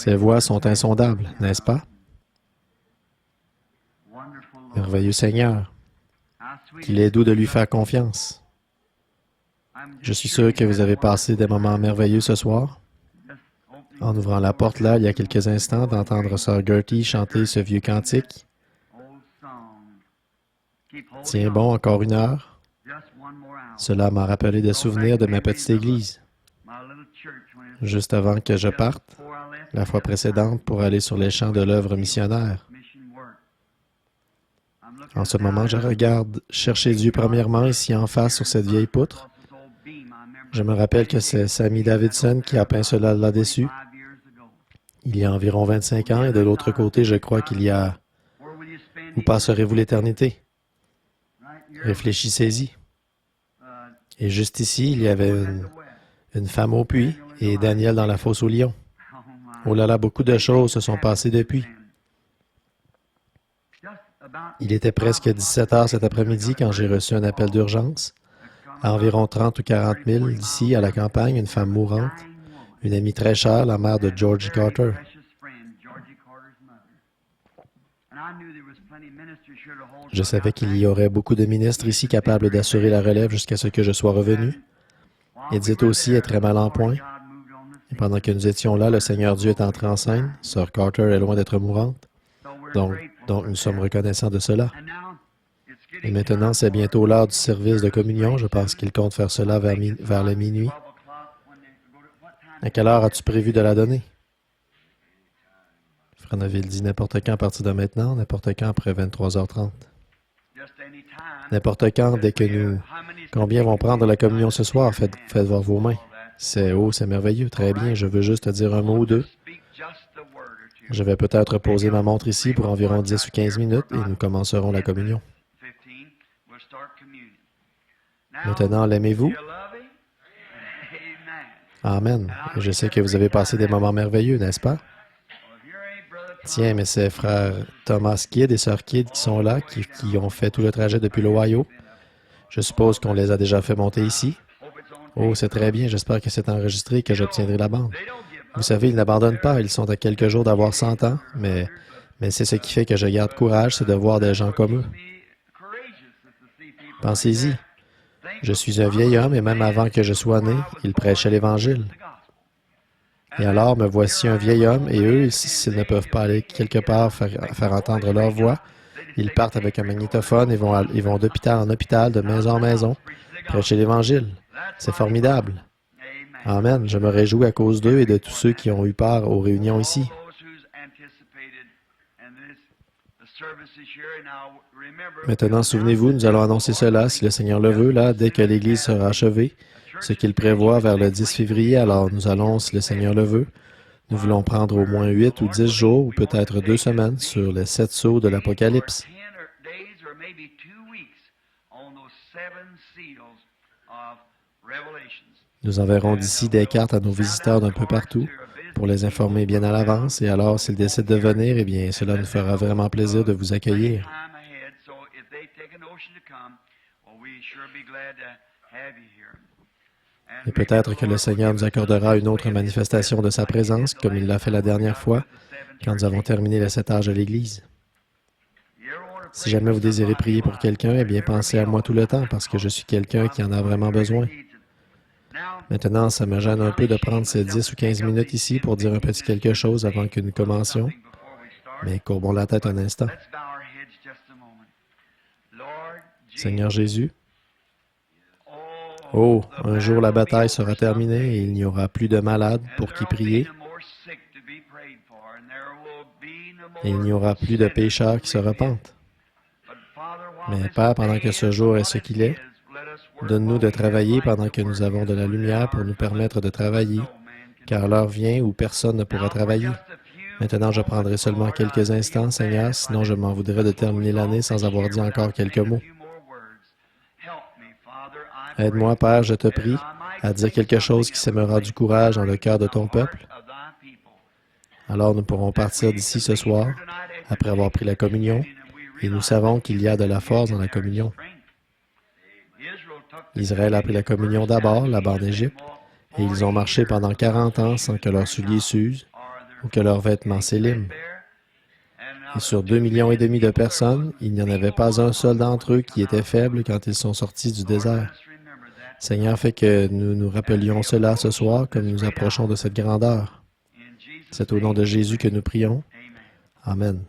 Ses voies sont insondables, n'est-ce pas? Merveilleux Seigneur, qu'il est doux de lui faire confiance. Je suis sûr que vous avez passé des moments merveilleux ce soir. En ouvrant la porte là, il y a quelques instants, d'entendre Sœur Gertie chanter ce vieux cantique. Tiens bon, encore une heure. Cela m'a rappelé des souvenirs de ma petite église. Juste avant que je parte, la fois précédente, pour aller sur les champs de l'œuvre missionnaire. En ce moment, je regarde chercher Dieu premièrement ici en face sur cette vieille poutre. Je me rappelle que c'est Sammy Davidson qui a peint cela là-dessus. Il y a environ 25 ans, et de l'autre côté, je crois qu'il y a... Où passerez-vous l'éternité? Réfléchissez-y. Et juste ici, il y avait une femme au puits et Daniel dans la fosse aux lions. Oh là là, beaucoup de choses se sont passées depuis. Il était presque 17 heures cet après-midi quand j'ai reçu un appel d'urgence. À environ 30 ou 40 000 d'ici, à la campagne, une femme mourante, une amie très chère, la mère de Georgie Carter. Je savais qu'il y aurait beaucoup de ministres ici capables d'assurer la relève jusqu'à ce que je sois revenu. Edith aussi est très mal en point. Et pendant que nous étions là, le Seigneur Dieu est entré en scène. Sœur Carter est loin d'être mourante. Donc, nous sommes reconnaissants de cela. Et maintenant, c'est bientôt l'heure du service de communion. Je pense qu'il compte faire cela vers la minuit. À quelle heure as-tu prévu de la donner? Franaville dit n'importe quand à partir de maintenant, n'importe quand après 23h30. N'importe quand, dès que nous... Combien vont prendre la communion ce soir? Faites voir vos mains. C'est merveilleux. Très bien, je veux juste te dire un mot ou deux. Je vais peut-être poser ma montre ici pour environ 10 ou 15 minutes et nous commencerons la communion. Maintenant, l'aimez-vous? Amen. Je sais que vous avez passé des moments merveilleux, n'est-ce pas? Tiens, mais c'est frère Thomas Kidd et sœur Kidd qui sont là, qui ont fait tout le trajet depuis l'Ohio. Je suppose qu'on les a déjà fait monter ici. Oh, c'est très bien. J'espère que c'est enregistré et que j'obtiendrai la bande. Vous savez, ils n'abandonnent pas. Ils sont à quelques jours d'avoir 100 ans, mais c'est ce qui fait que je garde courage, c'est de voir des gens comme eux. Pensez-y. Je suis un vieil homme et même avant que je sois né, ils prêchaient l'Évangile. Et alors, me voici un vieil homme et eux, s'ils ne peuvent pas aller quelque part faire entendre leur voix, ils partent avec un magnétophone et vont d'hôpital en hôpital, de maison en maison, prêcher l'Évangile. C'est formidable. Amen. Je me réjouis à cause d'eux et de tous ceux qui ont eu part aux réunions ici. Maintenant, souvenez-vous, nous allons annoncer cela, si le Seigneur le veut, là, dès que l'Église sera achevée, ce qu'il prévoit vers le 10 février, alors nous allons, si le Seigneur le veut, nous voulons prendre au moins 8 ou 10 jours, ou peut-être 2 semaines, sur les 7 sceaux de l'Apocalypse. Nous enverrons d'ici des cartes à nos visiteurs d'un peu partout pour les informer bien à l'avance, et alors, s'ils décident de venir, eh bien, cela nous fera vraiment plaisir de vous accueillir. Et peut-être que le Seigneur nous accordera une autre manifestation de sa présence, comme il l'a fait la dernière fois, quand nous avons terminé le 7 âges de l'Église. Si jamais vous désirez prier pour quelqu'un, eh bien, pensez à moi tout le temps, parce que je suis quelqu'un qui en a vraiment besoin. Maintenant, ça me gêne un peu de prendre ces 10 ou 15 minutes ici pour dire un petit quelque chose avant que nous commencions, mais courbons la tête un instant. Seigneur Jésus, oh, un jour la bataille sera terminée et il n'y aura plus de malades pour qui prier. Et il n'y aura plus de pécheurs qui se repentent. Mais Père, pendant que ce jour est ce qu'il est, donne-nous de travailler pendant que nous avons de la lumière pour nous permettre de travailler, car l'heure vient où personne ne pourra travailler. Maintenant, je prendrai seulement quelques instants, Seigneur, sinon je m'en voudrais de terminer l'année sans avoir dit encore quelques mots. Aide-moi, Père, je te prie, à dire quelque chose qui sèmera du courage dans le cœur de ton peuple. Alors nous pourrons partir d'ici ce soir, après avoir pris la communion, et nous savons qu'il y a de la force dans la communion. Israël a pris la communion d'abord, là-bas en Égypte, et ils ont marché pendant 40 ans sans que leurs souliers s'usent, ou que leurs vêtements s'éliment. Et sur 2,5 millions de personnes, il n'y en avait pas un seul d'entre eux qui était faible quand ils sont sortis du désert. Seigneur, fais que nous nous rappelions cela ce soir comme nous approchons de cette grandeur. C'est au nom de Jésus que nous prions. Amen.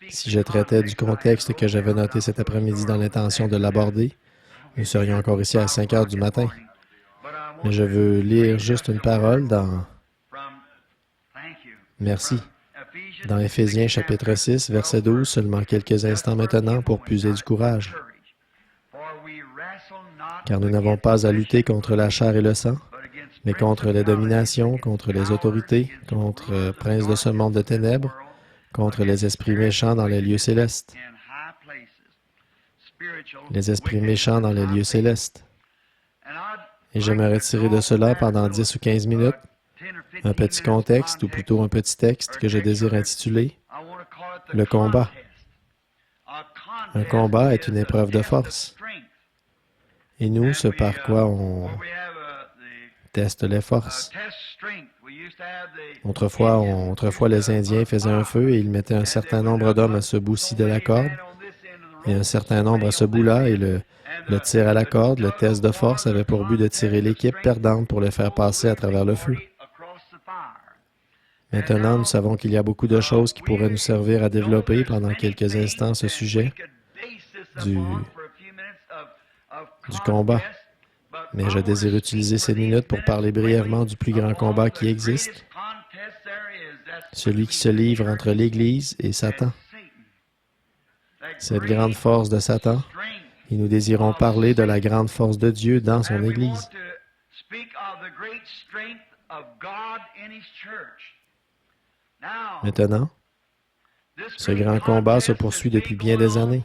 Si je traitais du contexte que j'avais noté cet après-midi dans l'intention de l'aborder, nous serions encore ici à 5 heures du matin. Mais je veux lire juste une parole dans... Merci. Dans Éphésiens chapitre 6, verset 12, seulement quelques instants maintenant pour puiser du courage. Car nous n'avons pas à lutter contre la chair et le sang, mais contre les dominations, contre les autorités, contre princes de ce monde de ténèbres, contre les esprits méchants dans les lieux célestes. Les esprits méchants dans les lieux célestes. Et j'aimerais tirer de cela pendant 10 ou 15 minutes un petit contexte, ou plutôt un petit texte que je désire intituler « Le combat ». Un combat est une épreuve de force. Et nous, ce par quoi on teste les forces. Autrefois, les Indiens faisaient un feu et ils mettaient un certain nombre d'hommes à ce bout-ci de la corde et un certain nombre à ce bout-là, et le tir à la corde, le test de force, avait pour but de tirer l'équipe perdante pour les faire passer à travers le feu. Maintenant, nous savons qu'il y a beaucoup de choses qui pourraient nous servir à développer pendant quelques instants ce sujet du combat. Mais je désire utiliser ces minutes pour parler brièvement du plus grand combat qui existe, celui qui se livre entre l'Église et Satan. Cette grande force de Satan, et nous désirons parler de la grande force de Dieu dans son Église. Maintenant, ce grand combat se poursuit depuis bien des années.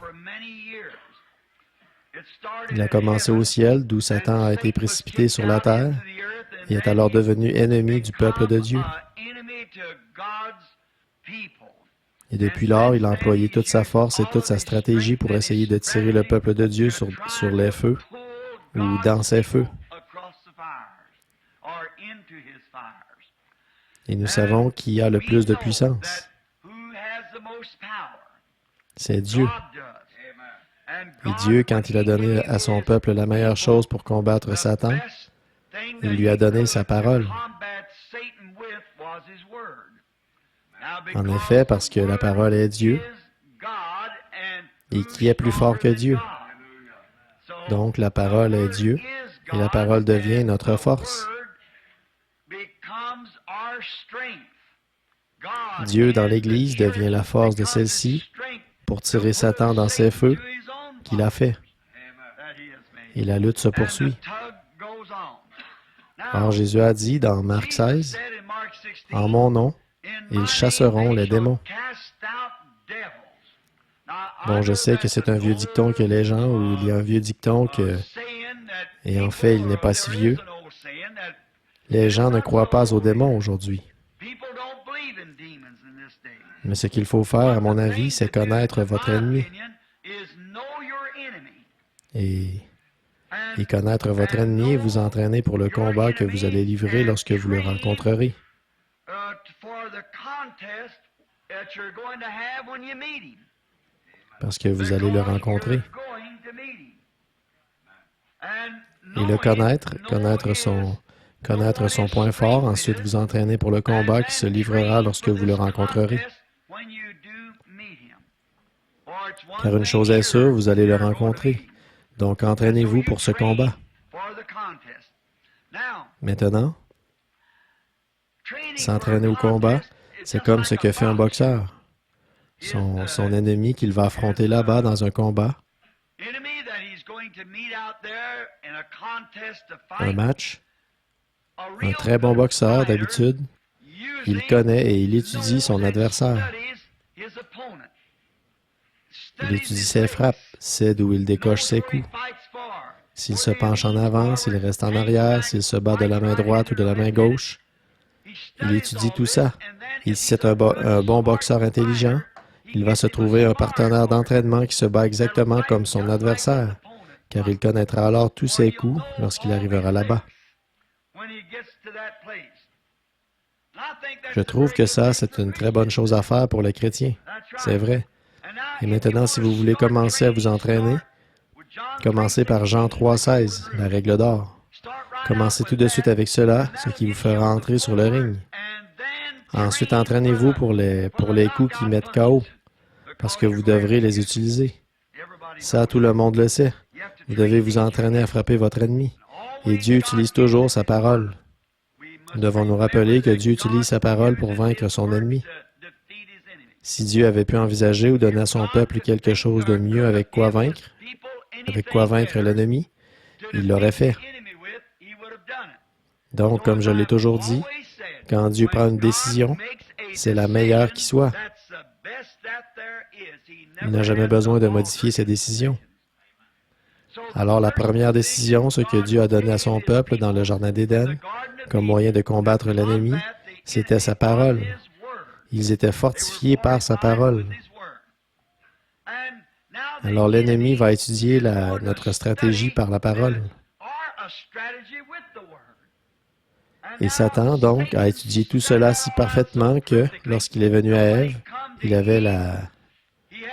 Il a commencé au ciel, d'où Satan a été précipité sur la terre et est alors devenu ennemi du peuple de Dieu. Et depuis lors, il a employé toute sa force et toute sa stratégie pour essayer de tirer le peuple de Dieu sur les feux ou dans ses feux. Et nous savons qui a le plus de puissance. C'est Dieu. Et Dieu, quand il a donné à son peuple la meilleure chose pour combattre Satan, il lui a donné sa parole. En effet, parce que la parole est Dieu, et qui est plus fort que Dieu. Donc, la parole est Dieu, et la parole devient notre force. Dieu, dans l'Église, devient la force de celle-ci pour tirer Satan dans ses feux qu'il a fait. Et la lutte se poursuit. Or, Jésus a dit dans Marc 16, « En mon nom, ils chasseront les démons. » Bon, je sais que c'est un vieux dicton que les gens, ou il y a un vieux dicton que, et en fait, il n'est pas si vieux, les gens ne croient pas aux démons aujourd'hui. Mais ce qu'il faut faire, à mon avis, c'est connaître votre ennemi. Et connaître votre ennemi et vous entraîner pour le combat que vous allez livrer lorsque vous le rencontrerez. Parce que vous allez le rencontrer. Et le connaître son point fort, ensuite vous entraîner pour le combat qui se livrera lorsque vous le rencontrerez. Car une chose est sûre, vous allez le rencontrer. Donc, entraînez-vous pour ce combat. Maintenant, s'entraîner au combat, c'est comme ce que fait un boxeur. Son ennemi qu'il va affronter là-bas dans un combat, un match, un très bon boxeur d'habitude, il connaît et il étudie son adversaire. Il étudie ses frappes, sait d'où il décoche ses coups. S'il se penche en avant, s'il reste en arrière, s'il se bat de la main droite ou de la main gauche. Il étudie tout ça. Et si c'est un bon boxeur intelligent, il va se trouver un partenaire d'entraînement qui se bat exactement comme son adversaire, car il connaîtra alors tous ses coups lorsqu'il arrivera là-bas. Je trouve que ça, c'est une très bonne chose à faire pour les chrétiens. C'est vrai. Et maintenant, si vous voulez commencer à vous entraîner, commencez par Jean 3,16, la règle d'or. Commencez tout de suite avec cela, ce qui vous fera entrer sur le ring. Ensuite, entraînez-vous pour les coups qui mettent KO, parce que vous devrez les utiliser. Ça, tout le monde le sait. Vous devez vous entraîner à frapper votre ennemi. Et Dieu utilise toujours sa parole. Nous devons nous rappeler que Dieu utilise sa parole pour vaincre son ennemi. Si Dieu avait pu envisager ou donner à son peuple quelque chose de mieux avec quoi vaincre l'ennemi, il l'aurait fait. Donc, comme je l'ai toujours dit, quand Dieu prend une décision, c'est la meilleure qui soit. Il n'a jamais besoin de modifier ses décisions. Alors, la première décision, ce que Dieu a donné à son peuple dans le Jardin d'Éden, comme moyen de combattre l'ennemi, c'était sa parole. Ils étaient fortifiés par sa parole. Alors, l'ennemi va étudier notre stratégie par la parole. Et Satan, donc, a étudié tout cela si parfaitement que, lorsqu'il est venu à Ève, il avait la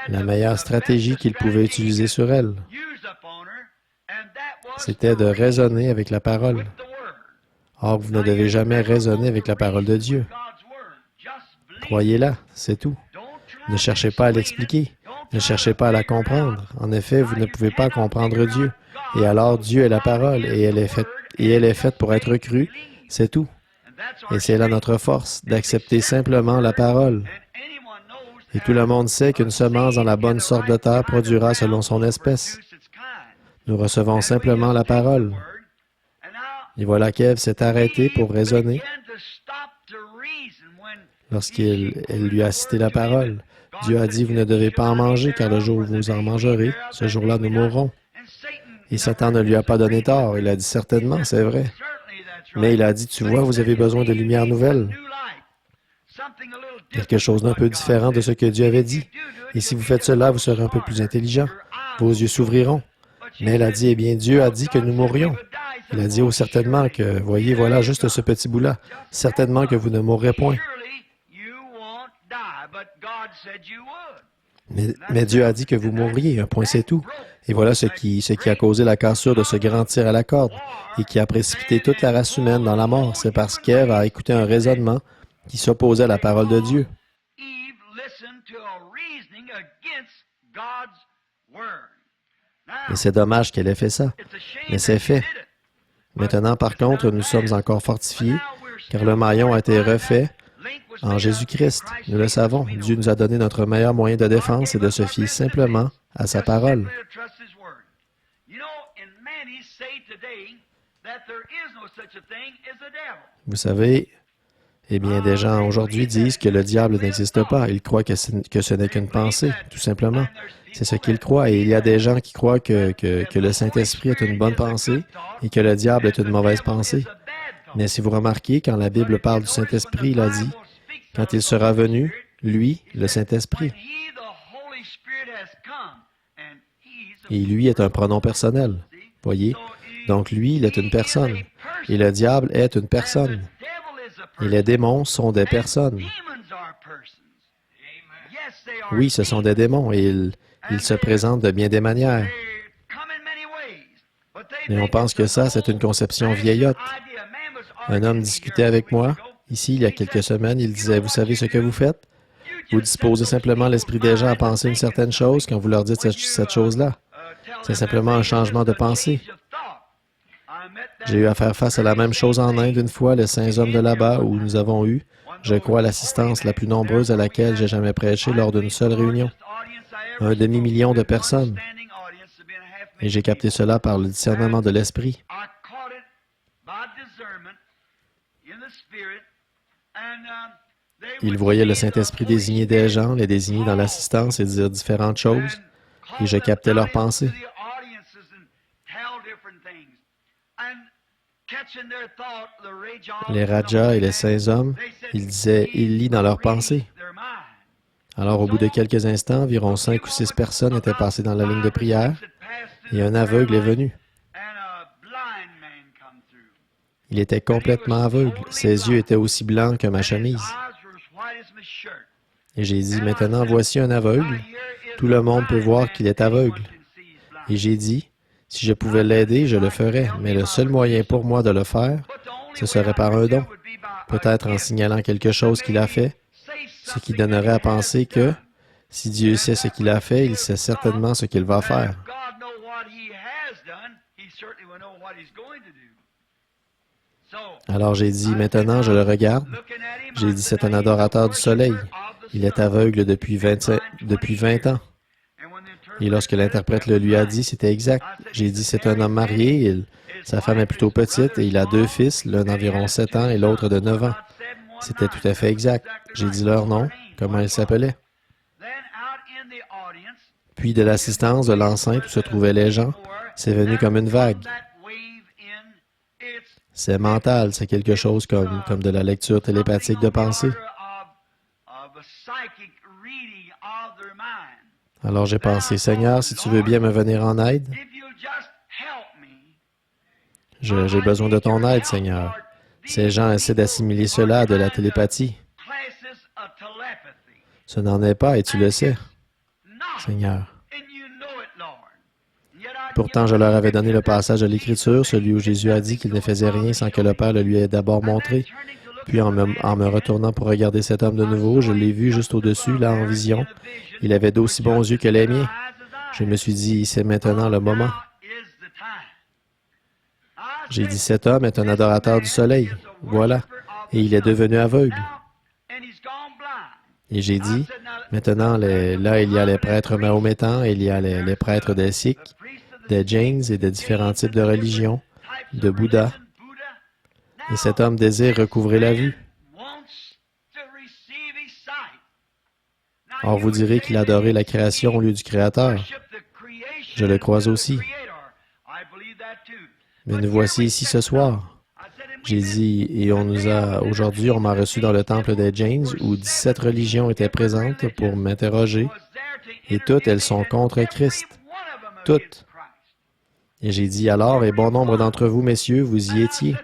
meilleure stratégie qu'il pouvait utiliser sur elle. C'était de raisonner avec la parole. Or, vous ne devez jamais raisonner avec la parole de Dieu. Croyez-la, c'est tout. Ne cherchez pas à l'expliquer. Ne cherchez pas à la comprendre. En effet, vous ne pouvez pas comprendre Dieu. Et alors, Dieu est la parole, et elle est faite pour être crue. C'est tout. Et c'est là notre force, d'accepter simplement la parole. Et tout le monde sait qu'une semence dans la bonne sorte de terre produira selon son espèce. Nous recevons simplement la parole. Et voilà qu'Ève s'est arrêtée pour raisonner lorsqu'elle lui a cité la parole. Dieu a dit, vous ne devez pas en manger, car le jour où vous en mangerez, ce jour-là, nous mourrons. Et Satan ne lui a pas donné tort. Il a dit, certainement, c'est vrai. Mais il a dit, tu vois, vous avez besoin de lumière nouvelle. Quelque chose d'un peu différent de ce que Dieu avait dit. Et si vous faites cela, vous serez un peu plus intelligent. Vos yeux s'ouvriront. Mais elle a dit, eh bien, Dieu a dit que nous mourrions. Il a dit, oh, certainement que, voyez, voilà juste ce petit bout-là. Certainement que vous ne mourrez point. Mais Dieu a dit que vous mourriez, un point c'est tout. Et voilà ce qui a causé la cassure de ce grand tir à la corde et qui a précipité toute la race humaine dans la mort. C'est parce qu'Ève a écouté un raisonnement qui s'opposait à la parole de Dieu. Et c'est dommage qu'elle ait fait ça, mais c'est fait. Maintenant, par contre, nous sommes encore fortifiés, car le maillon a été refait en Jésus-Christ. Nous le savons, Dieu nous a donné notre meilleur moyen de défense et de se fier simplement à sa parole. Vous savez, eh bien, des gens aujourd'hui disent que le diable n'existe pas. Ils croient que ce n'est qu'une pensée, tout simplement. C'est ce qu'ils croient. Et il y a des gens qui croient que le Saint-Esprit est une bonne pensée et que le diable est une mauvaise pensée. Mais si vous remarquez, quand la Bible parle du Saint-Esprit, il a dit, quand il sera venu, lui, le Saint-Esprit. Et lui est un pronom personnel. Voyez? Donc lui, il est une personne. Et le diable est une personne. Et les démons sont des personnes. Oui, ce sont des démons et ils se présentent de bien des manières. Mais on pense que ça, c'est une conception vieillotte. Un homme discutait avec moi, ici, il y a quelques semaines, il disait, vous savez ce que vous faites? Vous disposez simplement l'esprit des gens à penser une certaine chose quand vous leur dites cette chose-là. C'est simplement un changement de pensée. J'ai eu à faire face à la même chose en Inde une fois, les saints hommes de là-bas, où nous avons eu, je crois, l'assistance la plus nombreuse à laquelle j'ai jamais prêché lors d'une seule réunion. 1 demi-million de personnes. Et j'ai capté cela par le discernement de l'esprit. Ils voyaient le Saint-Esprit désigner des gens, les désigner dans l'assistance et dire différentes choses, et je captais leurs pensées. Les Rajas et les saints hommes, ils disaient, ils lisent dans leurs pensées. Alors, au bout de quelques instants, environ 5 ou 6 personnes étaient passées dans la ligne de prière, et un aveugle est venu. Il était complètement aveugle. Ses yeux étaient aussi blancs que ma chemise. Et j'ai dit, maintenant, voici un aveugle. Tout le monde peut voir qu'il est aveugle. Et j'ai dit, si je pouvais l'aider, je le ferais, mais le seul moyen pour moi de le faire, ce serait par un don, peut-être en signalant quelque chose qu'il a fait, ce qui donnerait à penser que, si Dieu sait ce qu'il a fait, il sait certainement ce qu'il va faire. Alors j'ai dit, maintenant je le regarde. J'ai dit, c'est un adorateur du soleil. Il est aveugle depuis 20 ans. Et lorsque l'interprète le lui a dit, c'était exact. J'ai dit, c'est un homme marié, sa femme est plutôt petite et il a 2 fils, l'un d'environ 7 ans et l'autre de 9 ans. C'était tout à fait exact. J'ai dit leur nom, comment ils s'appelaient. Puis de l'assistance de l'enceinte où se trouvaient les gens, c'est venu comme une vague. C'est mental, c'est quelque chose comme de la lecture télépathique de pensée. Alors j'ai pensé, Seigneur, si tu veux bien me venir en aide, j'ai besoin de ton aide, Seigneur. Ces gens essaient d'assimiler cela de la télépathie. Ce n'en est pas et tu le sais, Seigneur. Pourtant, je leur avais donné le passage de l'Écriture, celui où Jésus a dit qu'il ne faisait rien sans que le Père le lui ait d'abord montré. Puis, en me retournant pour regarder cet homme de nouveau, je l'ai vu juste au-dessus, là, en vision. Il avait d'aussi bons yeux que les miens. Je me suis dit, c'est maintenant le moment. J'ai dit, cet homme est un adorateur du soleil. Voilà. Et il est devenu aveugle. Et j'ai dit, maintenant, là, il y a les prêtres mahométans, il y a les prêtres des Sikhs, des Jains et des différents types de religions, de Bouddha. Et cet homme désire recouvrer la vue. Or, vous direz qu'il adorait la création au lieu du Créateur. Je le crois aussi. Mais nous voici ici ce soir. J'ai dit, et aujourd'hui, on m'a reçu dans le temple des Jains où 17 religions étaient présentes pour m'interroger, et toutes, elles sont contre Christ. Toutes. Et j'ai dit, alors, et bon nombre d'entre vous, messieurs, vous y étiez.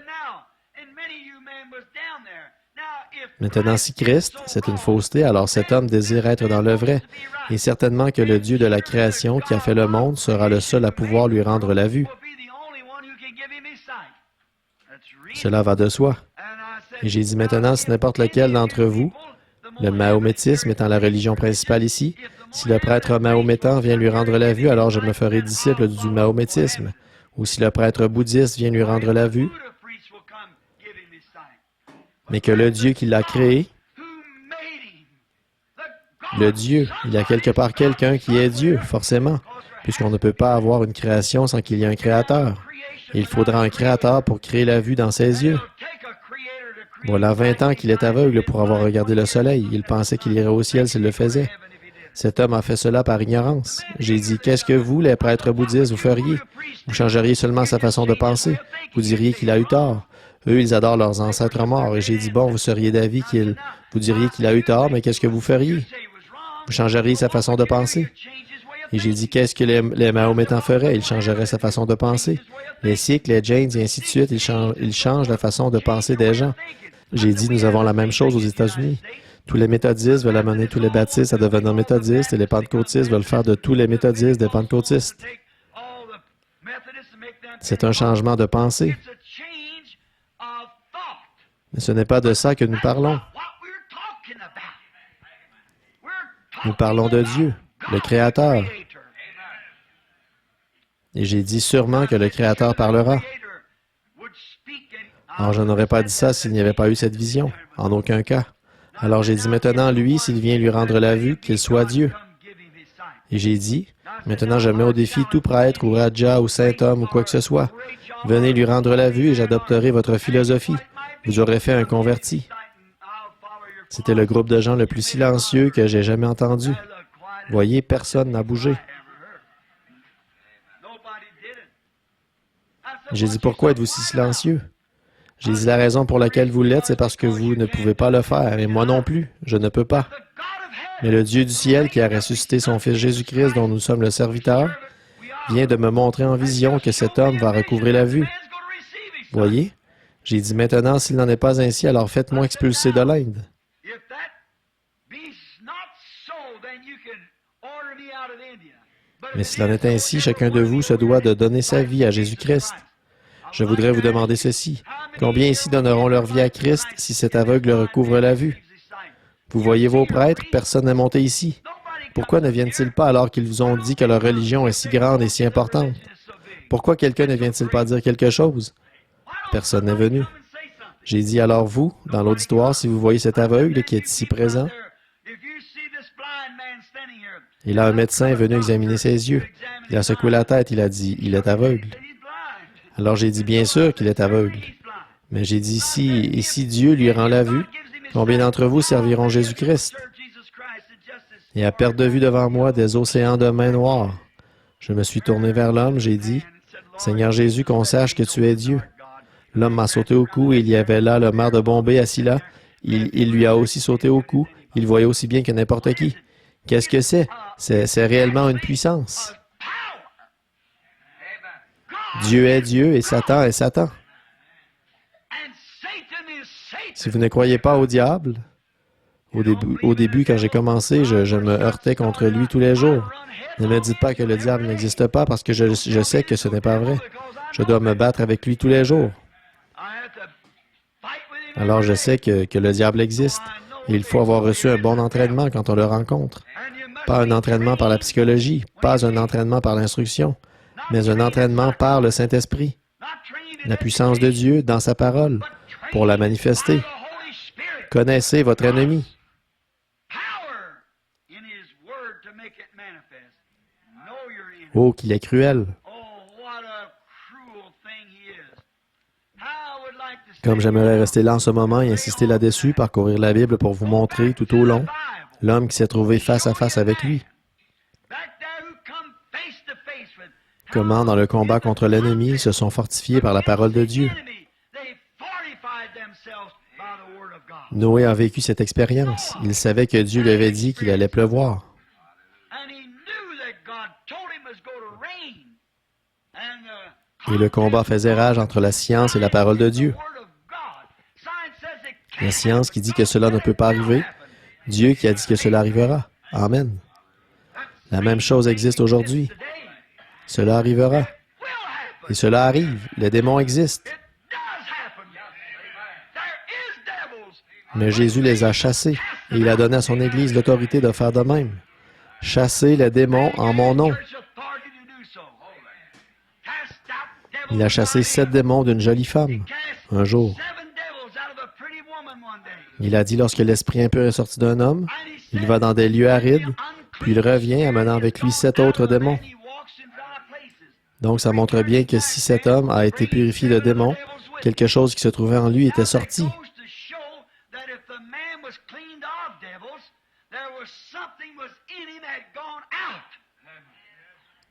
Maintenant, si Christ, c'est une fausseté, alors cet homme désire être dans le vrai, et certainement que le Dieu de la création qui a fait le monde sera le seul à pouvoir lui rendre la vue. Cela va de soi. Et j'ai dit maintenant, si n'importe lequel d'entre vous, le mahométisme étant la religion principale ici, si le prêtre mahométan vient lui rendre la vue, alors je me ferai disciple du mahométisme. Ou si le prêtre bouddhiste vient lui rendre la vue, mais que le Dieu qui l'a créé, le Dieu, il y a quelque part quelqu'un qui est Dieu, forcément, puisqu'on ne peut pas avoir une création sans qu'il y ait un créateur. Et il faudra un créateur pour créer la vue dans ses yeux. Voilà 20 ans qu'il est aveugle pour avoir regardé le soleil. Il pensait qu'il irait au ciel s'il le faisait. Cet homme a fait cela par ignorance. J'ai dit, qu'est-ce que vous, les prêtres bouddhistes, vous feriez? Vous changeriez seulement sa façon de penser. Vous diriez qu'il a eu tort. Eux, ils adorent leurs ancêtres morts. Et j'ai dit, bon, vous seriez d'avis vous diriez qu'il a eu tort, mais qu'est-ce que vous feriez? Vous changeriez sa façon de penser. Et j'ai dit, qu'est-ce que les Mahométans feraient? Ils changeraient sa façon de penser. Les Sikhs, les Jains, et ainsi de suite, ils changent la façon de penser des gens. J'ai dit, nous avons la même chose aux États-Unis. Tous les méthodistes veulent amener tous les baptistes à devenir méthodistes et les pentecôtistes veulent faire de tous les méthodistes des pentecôtistes. C'est un changement de pensée. Mais ce n'est pas de ça que nous parlons. Nous parlons de Dieu, le Créateur. Et j'ai dit sûrement que le Créateur parlera. Alors, je n'aurais pas dit ça s'il n'y avait pas eu cette vision, en aucun cas. Alors j'ai dit maintenant, lui, s'il vient lui rendre la vue, qu'il soit Dieu. Et j'ai dit, maintenant je mets au défi tout prêtre ou raja ou saint homme ou quoi que ce soit. Venez lui rendre la vue et j'adopterai votre philosophie. Vous aurez fait un converti. C'était le groupe de gens le plus silencieux que j'ai jamais entendu. Voyez, personne n'a bougé. J'ai dit, pourquoi êtes-vous si silencieux? J'ai dit, la raison pour laquelle vous l'êtes, c'est parce que vous ne pouvez pas le faire, et moi non plus, je ne peux pas. Mais le Dieu du ciel qui a ressuscité son Fils Jésus-Christ, dont nous sommes le serviteur, vient de me montrer en vision que cet homme va recouvrer la vue. Voyez, J'ai dit, maintenant, s'il n'en est pas ainsi, alors faites-moi expulser de l'Inde. Mais s'il en est ainsi, chacun de vous se doit de donner sa vie à Jésus-Christ. Je voudrais vous demander ceci. Combien ici donneront leur vie à Christ si cet aveugle recouvre la vue? Vous voyez vos prêtres, personne n'est monté ici. Pourquoi ne viennent-ils pas alors qu'ils vous ont dit que leur religion est si grande et si importante? Pourquoi quelqu'un ne vient-il pas dire quelque chose? Personne n'est venu. J'ai dit, alors vous, dans l'auditoire, si vous voyez cet aveugle qui est ici présent, et là, un médecin est venu examiner ses yeux. Il a secoué la tête, il a dit, il est aveugle. Alors j'ai dit, bien sûr qu'il est aveugle. Mais j'ai dit, si Dieu lui rend la vue, combien d'entre vous serviront Jésus-Christ? Et à perte de vue devant moi, des océans de mains noires. Je me suis tourné vers l'homme, j'ai dit, Seigneur Jésus, qu'on sache que tu es Dieu. L'homme m'a sauté au cou et il y avait là le maire de Bombay assis là. Il lui a aussi sauté au cou. Il voyait aussi bien que n'importe qui. Qu'est-ce que c'est? C'est réellement une puissance. Dieu est Dieu et Satan est Satan. Si vous ne croyez pas au diable, au début, quand j'ai commencé, je me heurtais contre lui tous les jours. Ne me dites pas que le diable n'existe pas parce que je sais que ce n'est pas vrai. Je dois me battre avec lui tous les jours. Alors je sais que le diable existe. Et il faut avoir reçu un bon entraînement quand on le rencontre. Pas un entraînement par la psychologie, pas un entraînement par l'instruction, mais un entraînement par le Saint-Esprit. La puissance de Dieu dans sa parole, pour la manifester. Connaissez votre ennemi. Oh, qu'il est cruel! Comme j'aimerais rester là en ce moment et insister là-dessus, parcourir la Bible pour vous montrer tout au long l'homme qui s'est trouvé face à face avec lui. Comment, dans le combat contre l'ennemi, ils se sont fortifiés par la parole de Dieu. Noé a vécu cette expérience. Il savait que Dieu lui avait dit qu'il allait pleuvoir. Et le combat faisait rage entre la science et la parole de Dieu. La science qui dit que cela ne peut pas arriver, Dieu qui a dit que cela arrivera. Amen. La même chose existe aujourd'hui. Cela arrivera. Et cela arrive. Les démons existent. Mais Jésus les a chassés et il a donné à son Église l'autorité de faire de même. Chasser les démons en mon nom. Il a chassé 7 démons d'une jolie femme, un jour. Il a dit, lorsque l'esprit impur est sorti d'un homme, il va dans des lieux arides, puis il revient amenant avec lui 7 autres démons. Donc, ça montre bien que si cet homme a été purifié de démons, quelque chose qui se trouvait en lui était sorti.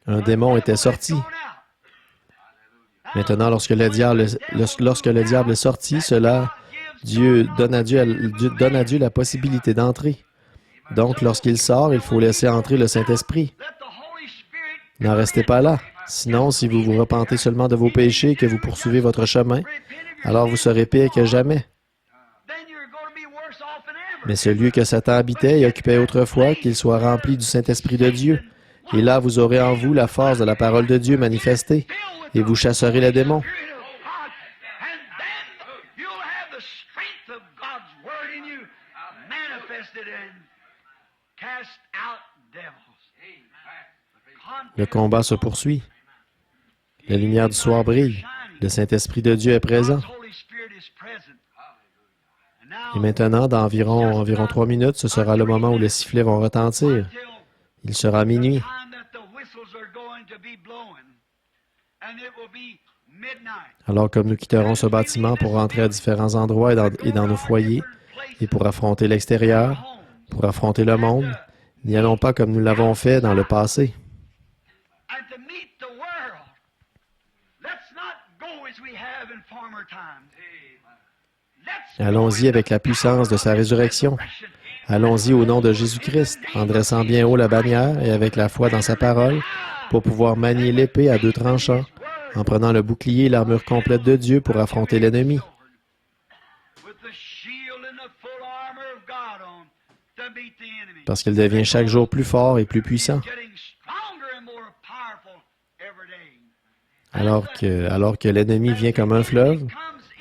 Un démon était sorti. Maintenant, lorsque le diable est sorti, Dieu donne à Dieu la possibilité d'entrer. Donc, lorsqu'il sort, il faut laisser entrer le Saint-Esprit. N'en restez pas là. Sinon, si vous vous repentez seulement de vos péchés et que vous poursuivez votre chemin, alors vous serez pire que jamais. Mais ce lieu que Satan habitait et occupait autrefois, qu'il soit rempli du Saint-Esprit de Dieu. Et là, vous aurez en vous la force de la parole de Dieu manifestée, et vous chasserez les démons. Le combat se poursuit. La lumière du soir brille. Le Saint-Esprit de Dieu est présent. Et maintenant, dans environ 3 minutes, ce sera le moment où les sifflets vont retentir. Il sera minuit. Alors, comme nous quitterons ce bâtiment pour rentrer à différents endroits et dans nos foyers, et pour affronter l'extérieur, pour affronter le monde, n'y allons pas comme nous l'avons fait dans le passé. Allons-y avec la puissance de sa résurrection. Allons-y au nom de Jésus-Christ, en dressant bien haut la bannière et avec la foi dans sa parole, pour pouvoir manier l'épée à 2 tranchants, en prenant le bouclier et l'armure complète de Dieu pour affronter l'ennemi. parce qu'il devient chaque jour plus fort et plus puissant. Alors que l'ennemi vient comme un fleuve,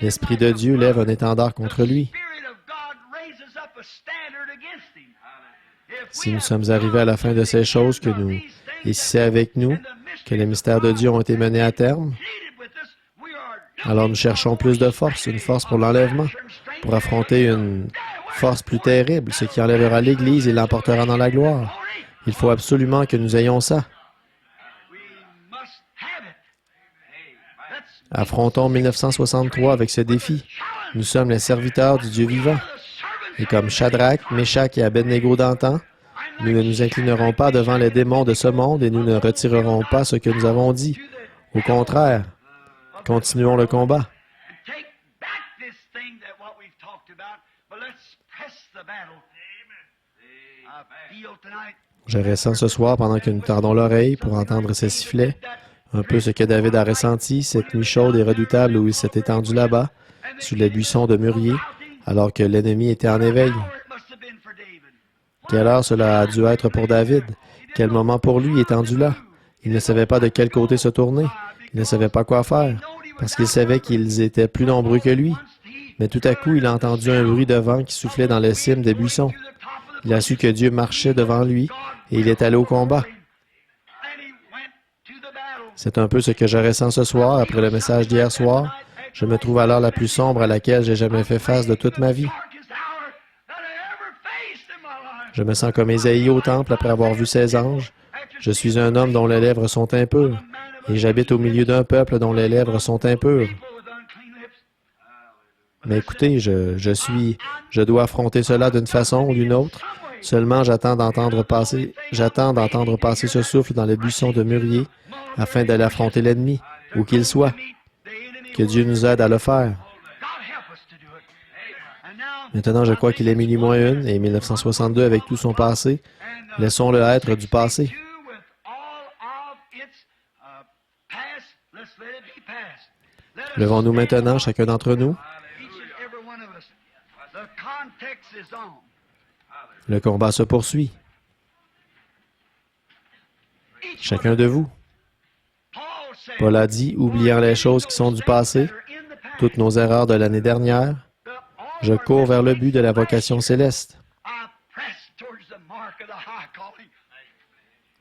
l'Esprit de Dieu lève un étendard contre lui. Si nous sommes arrivés à la fin de ces choses et si c'est avec nous que les mystères de Dieu ont été menés à terme, alors nous cherchons plus de force, une force pour l'enlèvement, pour affronter une force plus terrible, ce qui enlèvera l'Église et l'emportera dans la gloire. Il faut absolument que nous ayons ça. Affrontons 1963 avec ce défi. Nous sommes les serviteurs du Dieu vivant. Et comme Shadrach, Méchach et Abednego d'antan, nous ne nous inclinerons pas devant les démons de ce monde et nous ne retirerons pas ce que nous avons dit. Au contraire, continuons le combat. Je ressens ce soir, pendant que nous tendons l'oreille pour entendre ces sifflets, un peu ce que David a ressenti cette nuit chaude et redoutable où il s'est étendu là-bas, sous les buissons de mûrier, alors que l'ennemi était en éveil. Quelle heure cela a dû être pour David? Quel moment pour lui étendu là? Il ne savait pas de quel côté se tourner. Il ne savait pas quoi faire, parce qu'il savait qu'ils étaient plus nombreux que lui. Mais tout à coup, il a entendu un bruit de vent qui soufflait dans les cimes des buissons. Il a su que Dieu marchait devant lui et il est allé au combat. C'est un peu ce que je ressens ce soir après le message d'hier soir. Je me trouve à l'heure la plus sombre à laquelle j'ai jamais fait face de toute ma vie. Je me sens comme Ésaïe au temple après avoir vu ses anges. Je suis un homme dont les lèvres sont impures, et j'habite au milieu d'un peuple dont les lèvres sont impures. Mais écoutez, je dois affronter cela d'une façon ou d'une autre. Seulement, j'attends d'entendre passer ce souffle dans les buissons de mûrier afin d'aller affronter l'ennemi, où qu'il soit. Que Dieu nous aide à le faire. Maintenant, je crois qu'il est minuit moins une et 1962 avec tout son passé. Laissons-le être du passé. Levons-nous maintenant, chacun d'entre nous. Le combat se poursuit. Chacun de vous. Paul a dit, oubliant les choses qui sont du passé, toutes nos erreurs de l'année dernière, je cours vers le but de la vocation céleste.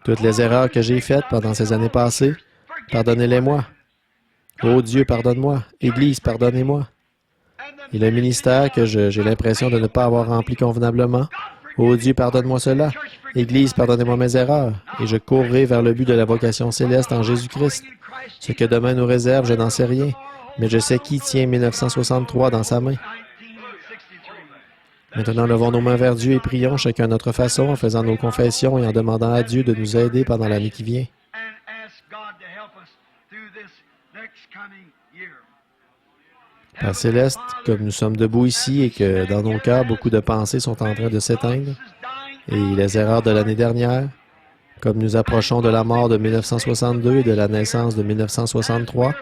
Toutes les erreurs que j'ai faites pendant ces années passées, pardonnez-les-moi. Ô Dieu, pardonne-moi. Église, pardonnez-moi. Et le ministère que j'ai l'impression de ne pas avoir rempli convenablement, ô Dieu, pardonne-moi cela. Église, pardonnez-moi mes erreurs. Et je courrai vers le but de la vocation céleste en Jésus-Christ. Ce que demain nous réserve, je n'en sais rien, mais je sais qui tient 1963 dans sa main. Maintenant, levons nos mains vers Dieu et prions chacun à notre façon en faisant nos confessions et en demandant à Dieu de nous aider pendant l'année qui vient. Père Céleste, comme nous sommes debout ici et que dans nos cœurs, beaucoup de pensées sont en train de s'éteindre, et les erreurs de l'année dernière, comme nous approchons de la mort de 1962 et de la naissance de 1963,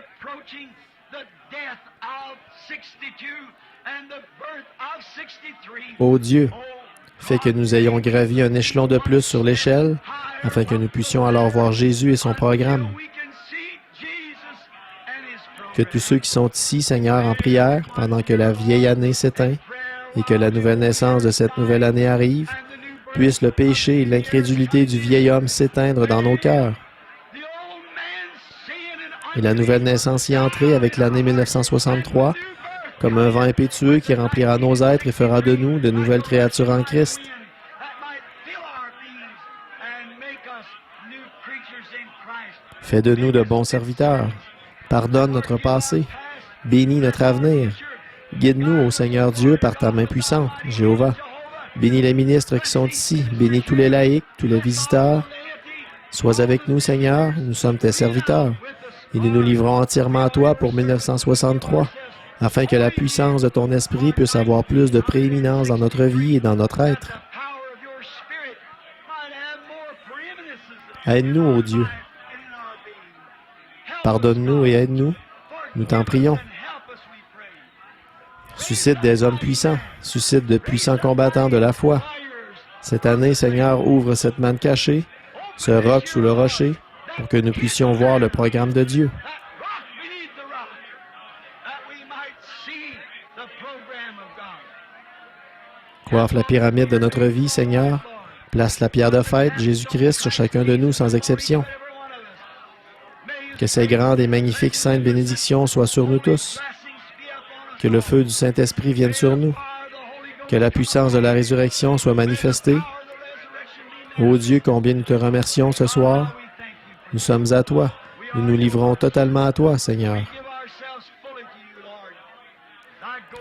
ô Dieu, fais que nous ayons gravi un échelon de plus sur l'échelle, afin que nous puissions alors voir Jésus et son programme. Que tous ceux qui sont ici, Seigneur, en prière, pendant que la vieille année s'éteint et que la nouvelle naissance de cette nouvelle année arrive, puissent le péché et l'incrédulité du vieil homme s'éteindre dans nos cœurs. Et la nouvelle naissance y entrer avec l'année 1963, comme un vent impétueux qui remplira nos êtres et fera de nous de nouvelles créatures en Christ. Fais de nous de bons serviteurs. Pardonne notre passé. Bénis notre avenir. Guide-nous, ô Seigneur Dieu, par ta main puissante, Jéhovah. Bénis les ministres qui sont ici. Bénis tous les laïcs, tous les visiteurs. Sois avec nous, Seigneur. Nous sommes tes serviteurs. Et nous nous livrons entièrement à toi pour 1963, afin que la puissance de ton esprit puisse avoir plus de prééminence dans notre vie et dans notre être. Aide-nous, ô Dieu. Pardonne-nous et aide-nous. Nous t'en prions. Suscite des hommes puissants. Suscite de puissants combattants de la foi. Cette année, Seigneur, ouvre cette manne cachée, ce roc sous le rocher, pour que nous puissions voir le programme de Dieu. Coiffe la pyramide de notre vie, Seigneur. Place la pierre de fête, Jésus-Christ, sur chacun de nous, sans exception. Que ces grandes et magnifiques saintes bénédictions soient sur nous tous. Que le feu du Saint-Esprit vienne sur nous. Que la puissance de la résurrection soit manifestée. Ô Dieu, combien nous te remercions ce soir. Nous sommes à toi. Nous nous livrons totalement à toi, Seigneur.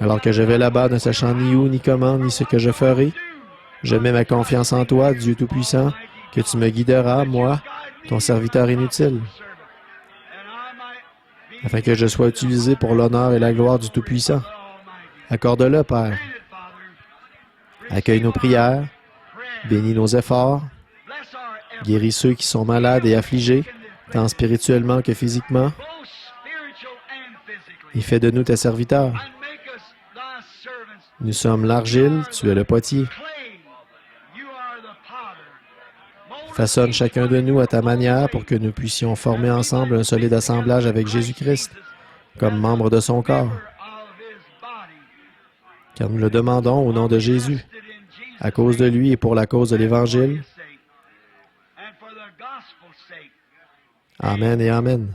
Alors que je vais là-bas, ne sachant ni où, ni comment, ni ce que je ferai, je mets ma confiance en toi, Dieu Tout-Puissant, que tu me guideras, moi, ton serviteur inutile, afin que je sois utilisé pour l'honneur et la gloire du Tout-Puissant. Accorde-le, Père. Accueille nos prières, bénis nos efforts, guéris ceux qui sont malades et affligés, tant spirituellement que physiquement, et fais de nous tes serviteurs. Nous sommes l'argile, tu es le potier. Façonne chacun de nous à ta manière pour que nous puissions former ensemble un solide assemblage avec Jésus-Christ, comme membre de son corps. Car nous le demandons au nom de Jésus, à cause de lui et pour la cause de l'Évangile. Amen et Amen.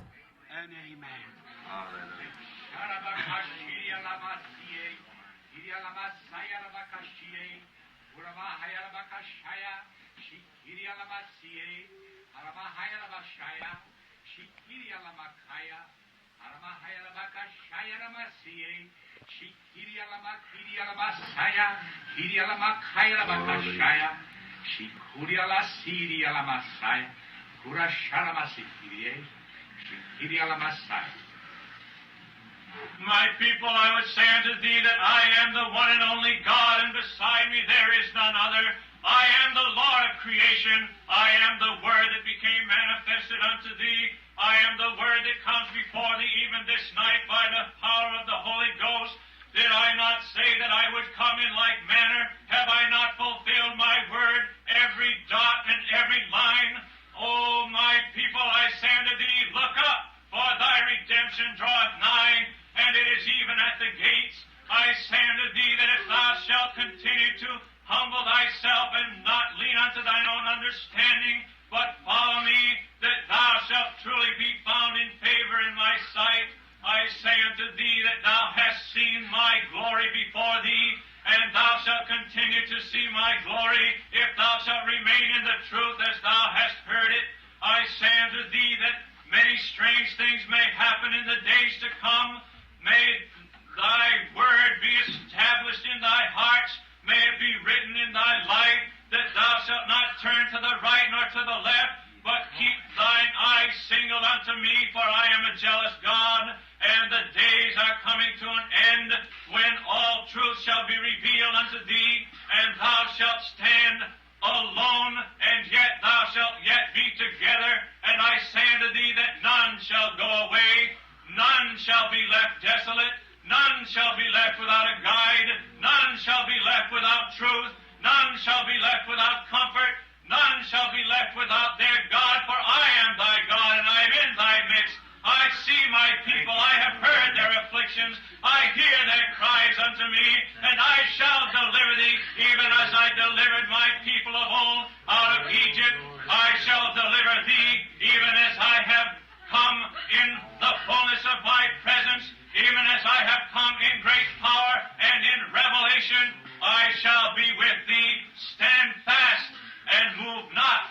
My people, I would say unto thee that I am the one and only God, and beside me there is none other. I am the Lord of creation. I am the Word that became manifested unto thee. I am the Word that comes before thee even this night by the power of the Holy Ghost. Did I not say that I would come in like manner? Have I not fulfilled my word, every dot and every line? O my people, I say unto thee, look up, for thy redemption draweth nigh, and it is even at the gates. I say unto thee that if thou shalt continue to humble thyself and not lean unto thine own understanding, but follow me, that thou shalt truly be found in favor in my sight. I say unto thee that thou hast seen my glory before thee, and thou shalt continue to see my glory, if thou shalt remain in the truth as thou hast heard it. I say unto thee that many strange things may happen in the days to come. May thy word be established in thy hearts. May it be written in thy life, that thou shalt not turn to the right nor to the left, but keep thine eyes single unto me, for I am a jealous God, and the days are coming to an end, when all truth shall be revealed unto thee, and thou shalt stand alone, and yet thou shalt yet be together. And I say unto thee that none shall go away, none shall be left desolate, none shall be left without a guide, none shall be left without truth, none shall be left without comfort, none shall be left without their God, for I am thy God, and I am in thy midst. I see my people, I have heard their afflictions, I hear their cries unto me, and I shall deliver thee, even as I delivered my people of old out of Egypt. I shall deliver thee, even as I have come in the fullness of my presence, even as I have come in great power and in revelation. I shall be with thee. Stand fast and move not.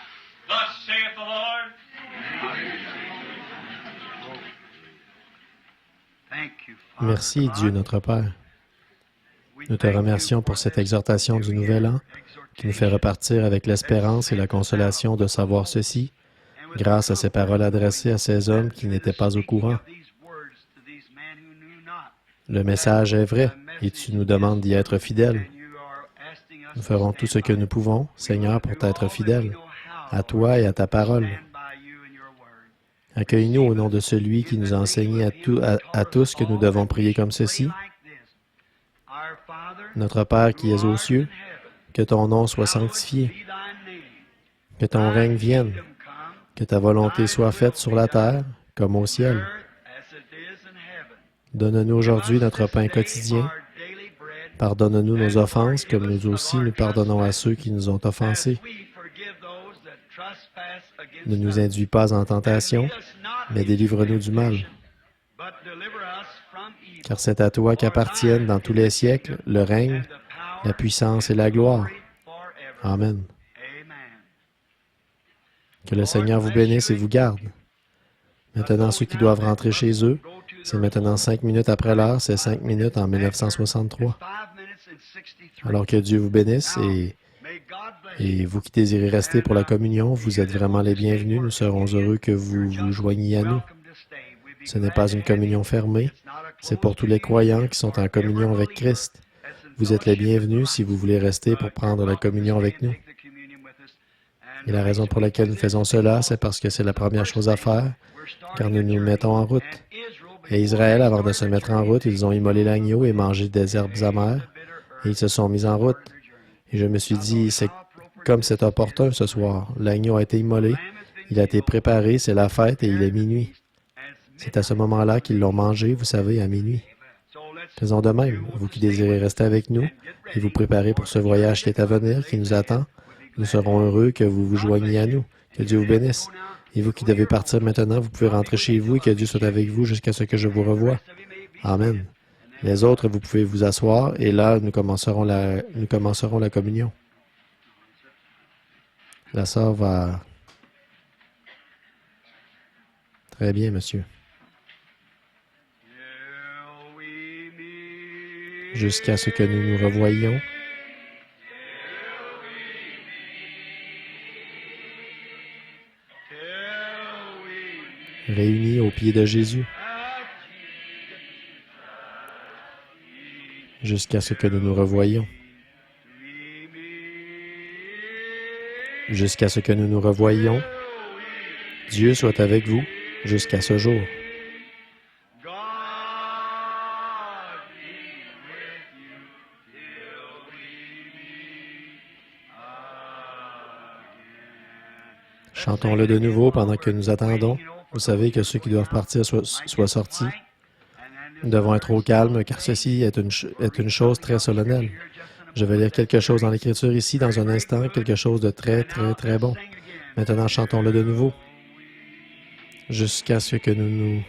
Thus saith the Lord. Merci, Dieu notre Père. Nous te remercions pour cette exhortation du Nouvel An qui nous fait repartir avec l'espérance et la consolation de savoir ceci, grâce à ces paroles adressées à ces hommes qui n'étaient pas au courant. Le message est vrai et tu nous demandes d'y être fidèles. Nous ferons tout ce que nous pouvons, Seigneur, pour t'être fidèles, à toi et à ta parole. Accueille-nous au nom de celui qui nous a enseigné à tous que nous devons prier comme ceci. Notre Père qui es aux cieux, Que ton nom soit sanctifié. Que ton règne vienne. Que ta volonté soit faite sur la terre comme au ciel. Donne-nous aujourd'hui notre pain quotidien. Pardonne-nous nos offenses, comme nous aussi nous pardonnons à ceux qui nous ont offensés. Ne nous induis pas en tentation, mais délivre-nous du mal. Car c'est à toi qu'appartiennent dans tous les siècles le règne, la puissance et la gloire. Amen. Que le Seigneur vous bénisse et vous garde. Maintenant, ceux qui doivent rentrer chez eux, c'est maintenant 5 minutes après l'heure, c'est 5 minutes en 1963. Alors que Dieu vous bénisse et vous qui désirez rester pour la communion, vous êtes vraiment les bienvenus. Nous serons heureux que vous vous joigniez à nous. Ce n'est pas une communion fermée, c'est pour tous les croyants qui sont en communion avec Christ. Vous êtes les bienvenus si vous voulez rester pour prendre la communion avec nous. Et la raison pour laquelle nous faisons cela, c'est parce que c'est la première chose à faire, car nous nous mettons en route. Et Israël, avant de se mettre en route, ils ont immolé l'agneau et mangé des herbes amères, et ils se sont mis en route. Et je me suis dit, comme c'est opportun ce soir, l'agneau a été immolé, il a été préparé, c'est la fête et il est minuit. C'est à ce moment-là qu'ils l'ont mangé, vous savez, à minuit. Faisons de même, vous qui désirez rester avec nous et vous préparer pour ce voyage qui est à venir, qui nous attend, nous serons heureux que vous vous joigniez à nous. Que Dieu vous bénisse. Et vous qui devez partir maintenant, vous pouvez rentrer chez vous et que Dieu soit avec vous jusqu'à ce que je vous revoie. Amen. Les autres, vous pouvez vous asseoir et là, nous commencerons la communion. La sœur va... Très bien, monsieur. Jusqu'à ce que nous nous revoyions. Réunis aux pieds de Jésus. Jusqu'à ce que nous nous revoyions. Jusqu'à ce que nous nous revoyions. Dieu soit avec vous jusqu'à ce jour. Chantons-le de nouveau pendant que nous attendons. Vous savez que ceux qui doivent partir soient sortis. Nous devons être au calme, car ceci est une chose très solennelle. Je vais lire quelque chose dans l'Écriture ici, dans un instant, quelque chose de très, très, très bon. Maintenant, chantons-le de nouveau, jusqu'à ce que nous nous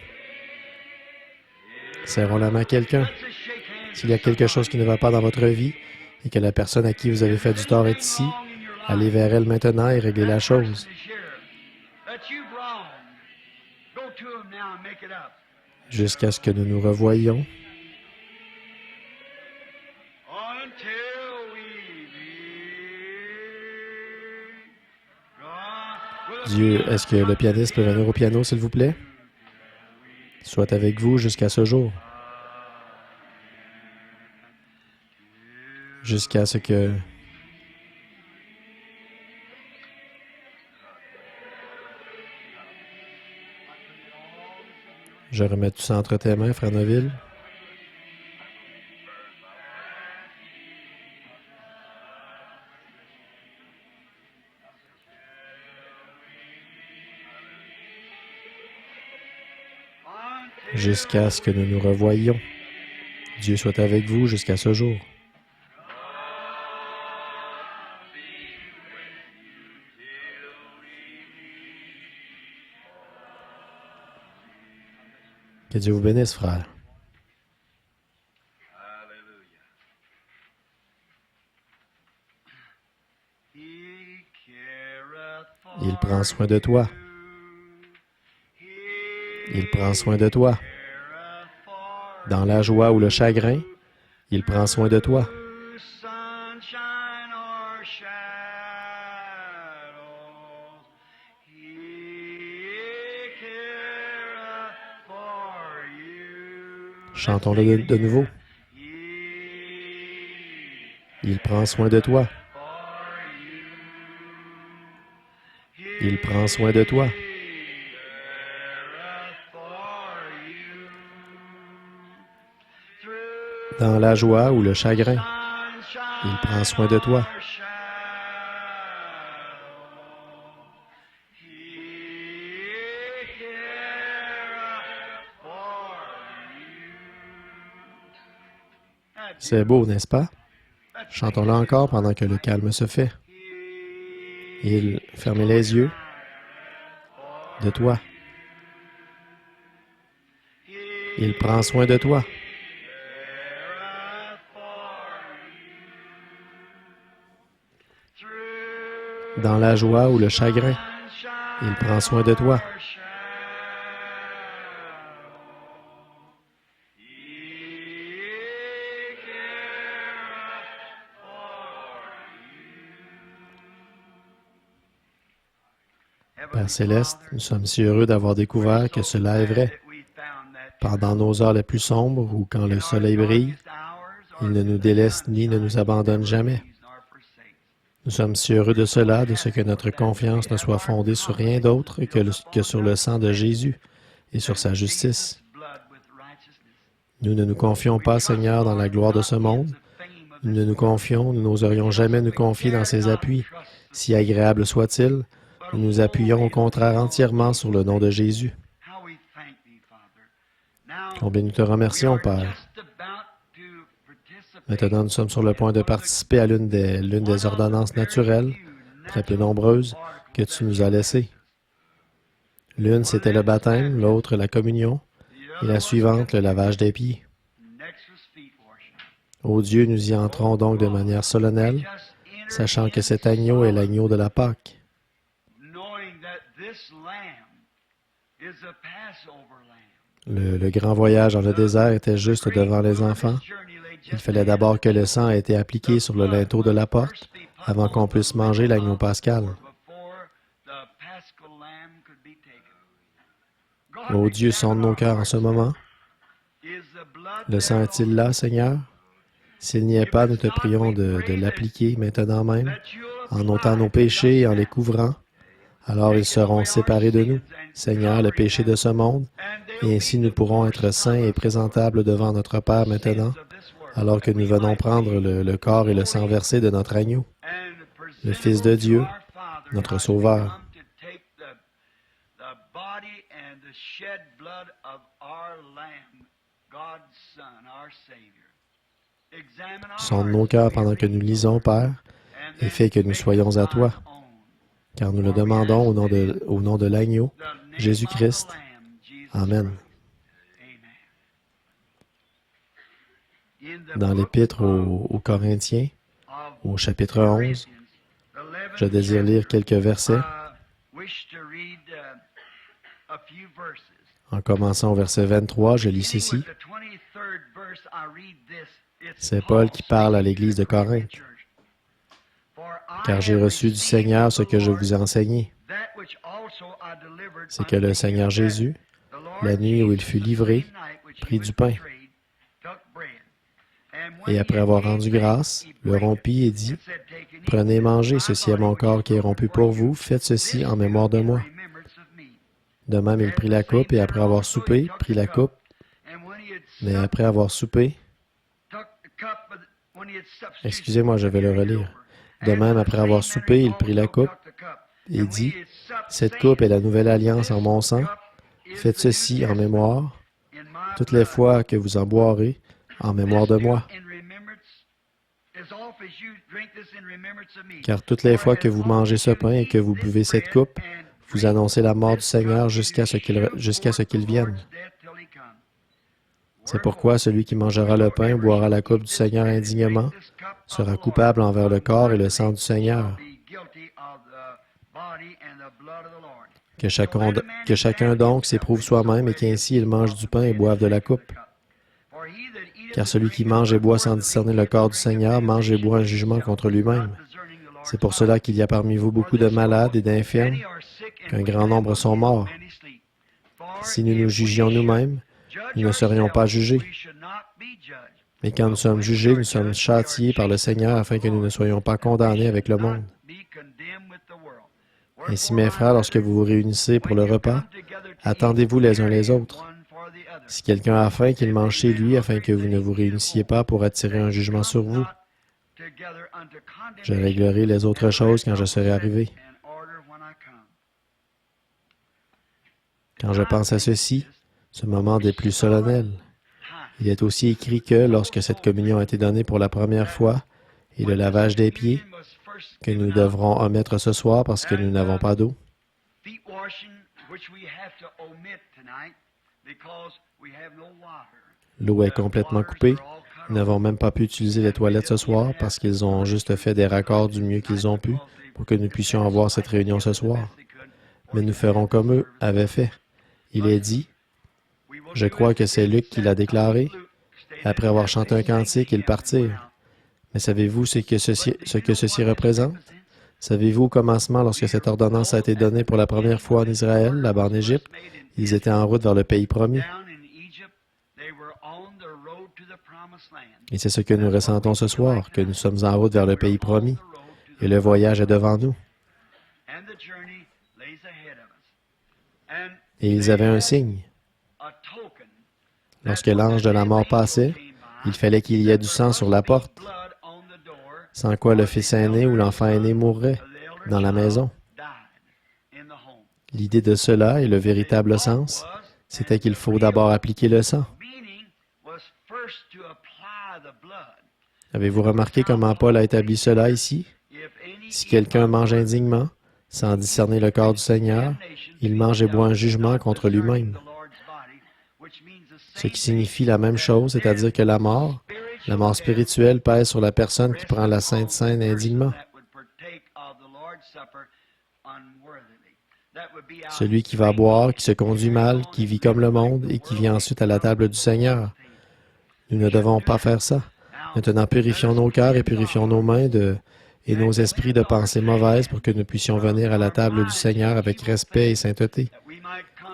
serrons la main à quelqu'un. S'il y a quelque chose qui ne va pas dans votre vie et que la personne à qui vous avez fait du tort est ici, allez vers elle maintenant et réglez la chose. Jusqu'à ce que nous nous revoyions. Dieu, est-ce que le pianiste peut venir au piano, s'il vous plaît? Soit avec vous jusqu'à ce jour. Jusqu'à ce que... Je remets tout ça entre tes mains, Frère Neville. Jusqu'à ce que nous nous revoyions. Dieu soit avec vous jusqu'à ce jour. Que Dieu vous bénisse, frère. Il prend soin de toi. Il prend soin de toi. Dans la joie ou le chagrin, il prend soin de toi. Chantons-le de nouveau. Il prend soin de toi. Il prend soin de toi. Dans la joie ou le chagrin, Il prend soin de toi. C'est beau, n'est-ce pas? Chantons-le encore pendant que le calme se fait. Il ferme les yeux de toi. Il prend soin de toi. Dans la joie ou le chagrin, il prend soin de toi. Père Céleste, nous sommes si heureux d'avoir découvert que cela est vrai. Pendant nos heures les plus sombres ou quand le soleil brille, il ne nous délaisse ni ne nous abandonne jamais. Nous sommes si heureux de cela, de ce que notre confiance ne soit fondée sur rien d'autre que sur le sang de Jésus et sur sa justice. Nous ne nous confions pas, Seigneur, dans la gloire de ce monde. Nous n'oserions jamais nous confier dans ses appuis, si agréables soient-ils. Nous nous appuyons au contraire entièrement sur le nom de Jésus. Combien nous te remercions, Père. Maintenant, nous sommes sur le point de participer à l'une des ordonnances naturelles, très peu nombreuses, que tu nous as laissées. L'une, c'était le baptême, l'autre, la communion, et la suivante, le lavage des pieds. Ô Dieu, nous y entrons donc de manière solennelle, sachant que cet agneau est l'agneau de la Pâque. Le grand voyage dans le désert était juste devant les enfants. Il fallait d'abord que le sang ait été appliqué sur le linteau de la porte avant qu'on puisse manger l'agneau pascal. Ô Dieu, sonde nos cœurs en ce moment. Le sang est-il là, Seigneur? S'il n'y est pas, nous te prions de l'appliquer maintenant même, en ôtant nos péchés et en les couvrant. Alors ils seront séparés de nous, Seigneur, le péché de ce monde, et ainsi nous pourrons être saints et présentables devant notre Père maintenant, alors que nous venons prendre le corps et le sang versé de notre agneau, le Fils de Dieu, notre Sauveur. Sonde nos cœurs pendant que nous lisons, Père, et fais que nous soyons à toi, car nous le demandons au nom de l'agneau, Jésus-Christ. Amen. Dans l'Épître aux Corinthiens, au chapitre 11, je désire lire quelques versets, en commençant au verset 23, je lis ceci. C'est Paul qui parle à l'Église de Corinthe. Car j'ai reçu du Seigneur ce que je vous ai enseigné. C'est que le Seigneur Jésus, la nuit où il fut livré, prit du pain. Et après avoir rendu grâce, le rompit et dit, « Prenez et mangez, ceci est mon corps qui est rompu pour vous, faites ceci en mémoire de moi. » De même, il prit la coupe et après avoir soupé, prit la coupe. Mais après avoir soupé, excusez-moi, je vais le relire. De même, après avoir soupé, il prit la coupe et dit, « Cette coupe est la nouvelle alliance en mon sang. Faites ceci en mémoire, toutes les fois que vous en boirez, en mémoire de moi. Car toutes les fois que vous mangez ce pain et que vous buvez cette coupe, vous annoncez la mort du Seigneur jusqu'à ce qu'il vienne. C'est pourquoi celui qui mangera le pain ou boira la coupe du Seigneur indignement sera coupable envers le corps et le sang du Seigneur. Que chacun donc s'éprouve soi-même et qu'ainsi il mange du pain et boive de la coupe. Car celui qui mange et boit sans discerner le corps du Seigneur mange et boit un jugement contre lui-même. C'est pour cela qu'il y a parmi vous beaucoup de malades et d'infirmes, qu'un grand nombre sont morts. Si nous nous jugions nous-mêmes, nous ne serions pas jugés. Mais quand nous sommes jugés, nous sommes châtiés par le Seigneur afin que nous ne soyons pas condamnés avec le monde. Ainsi, mes frères, lorsque vous vous réunissez pour le repas, attendez-vous les uns les autres. Si quelqu'un a faim, qu'il mange chez lui afin que vous ne vous réunissiez pas pour attirer un jugement sur vous. Je réglerai les autres choses quand je serai arrivé. Quand je pense à ceci, ce moment des plus solennels, il est aussi écrit que lorsque cette communion a été donnée pour la première fois, et le lavage des pieds, que nous devrons omettre ce soir parce que nous n'avons pas d'eau. L'eau est complètement coupée. Nous n'avons même pas pu utiliser les toilettes ce soir parce qu'ils ont juste fait des raccords du mieux qu'ils ont pu pour que nous puissions avoir cette réunion ce soir. Mais nous ferons comme eux avaient fait. Il est dit, je crois que c'est Luc qui l'a déclaré, après avoir chanté un cantique, ils partirent. Mais savez-vous ce que ceci représente? Savez-vous au commencement, lorsque cette ordonnance a été donnée pour la première fois en Israël, là-bas en Égypte, ils étaient en route vers le pays promis. Et c'est ce que nous ressentons ce soir, que nous sommes en route vers le pays promis, et le voyage est devant nous. Et ils avaient un signe. Lorsque l'ange de la mort passait, il fallait qu'il y ait du sang sur la porte, sans quoi le fils aîné ou l'enfant aîné mourrait dans la maison. L'idée de cela et le véritable sens, c'était qu'il faut d'abord appliquer le sang. Avez-vous remarqué comment Paul a établi cela ici? Si quelqu'un mange indignement, sans discerner le corps du Seigneur, il mange et boit un jugement contre lui-même. Ce qui signifie la même chose, c'est-à-dire que la mort spirituelle pèse sur la personne qui prend la Sainte Seine indignement. Celui qui va boire, qui se conduit mal, qui vit comme le monde et qui vient ensuite à la table du Seigneur. Nous ne devons pas faire ça. Maintenant, purifions nos cœurs et purifions nos mains et nos esprits de pensées mauvaises pour que nous puissions venir à la table du Seigneur avec respect et sainteté,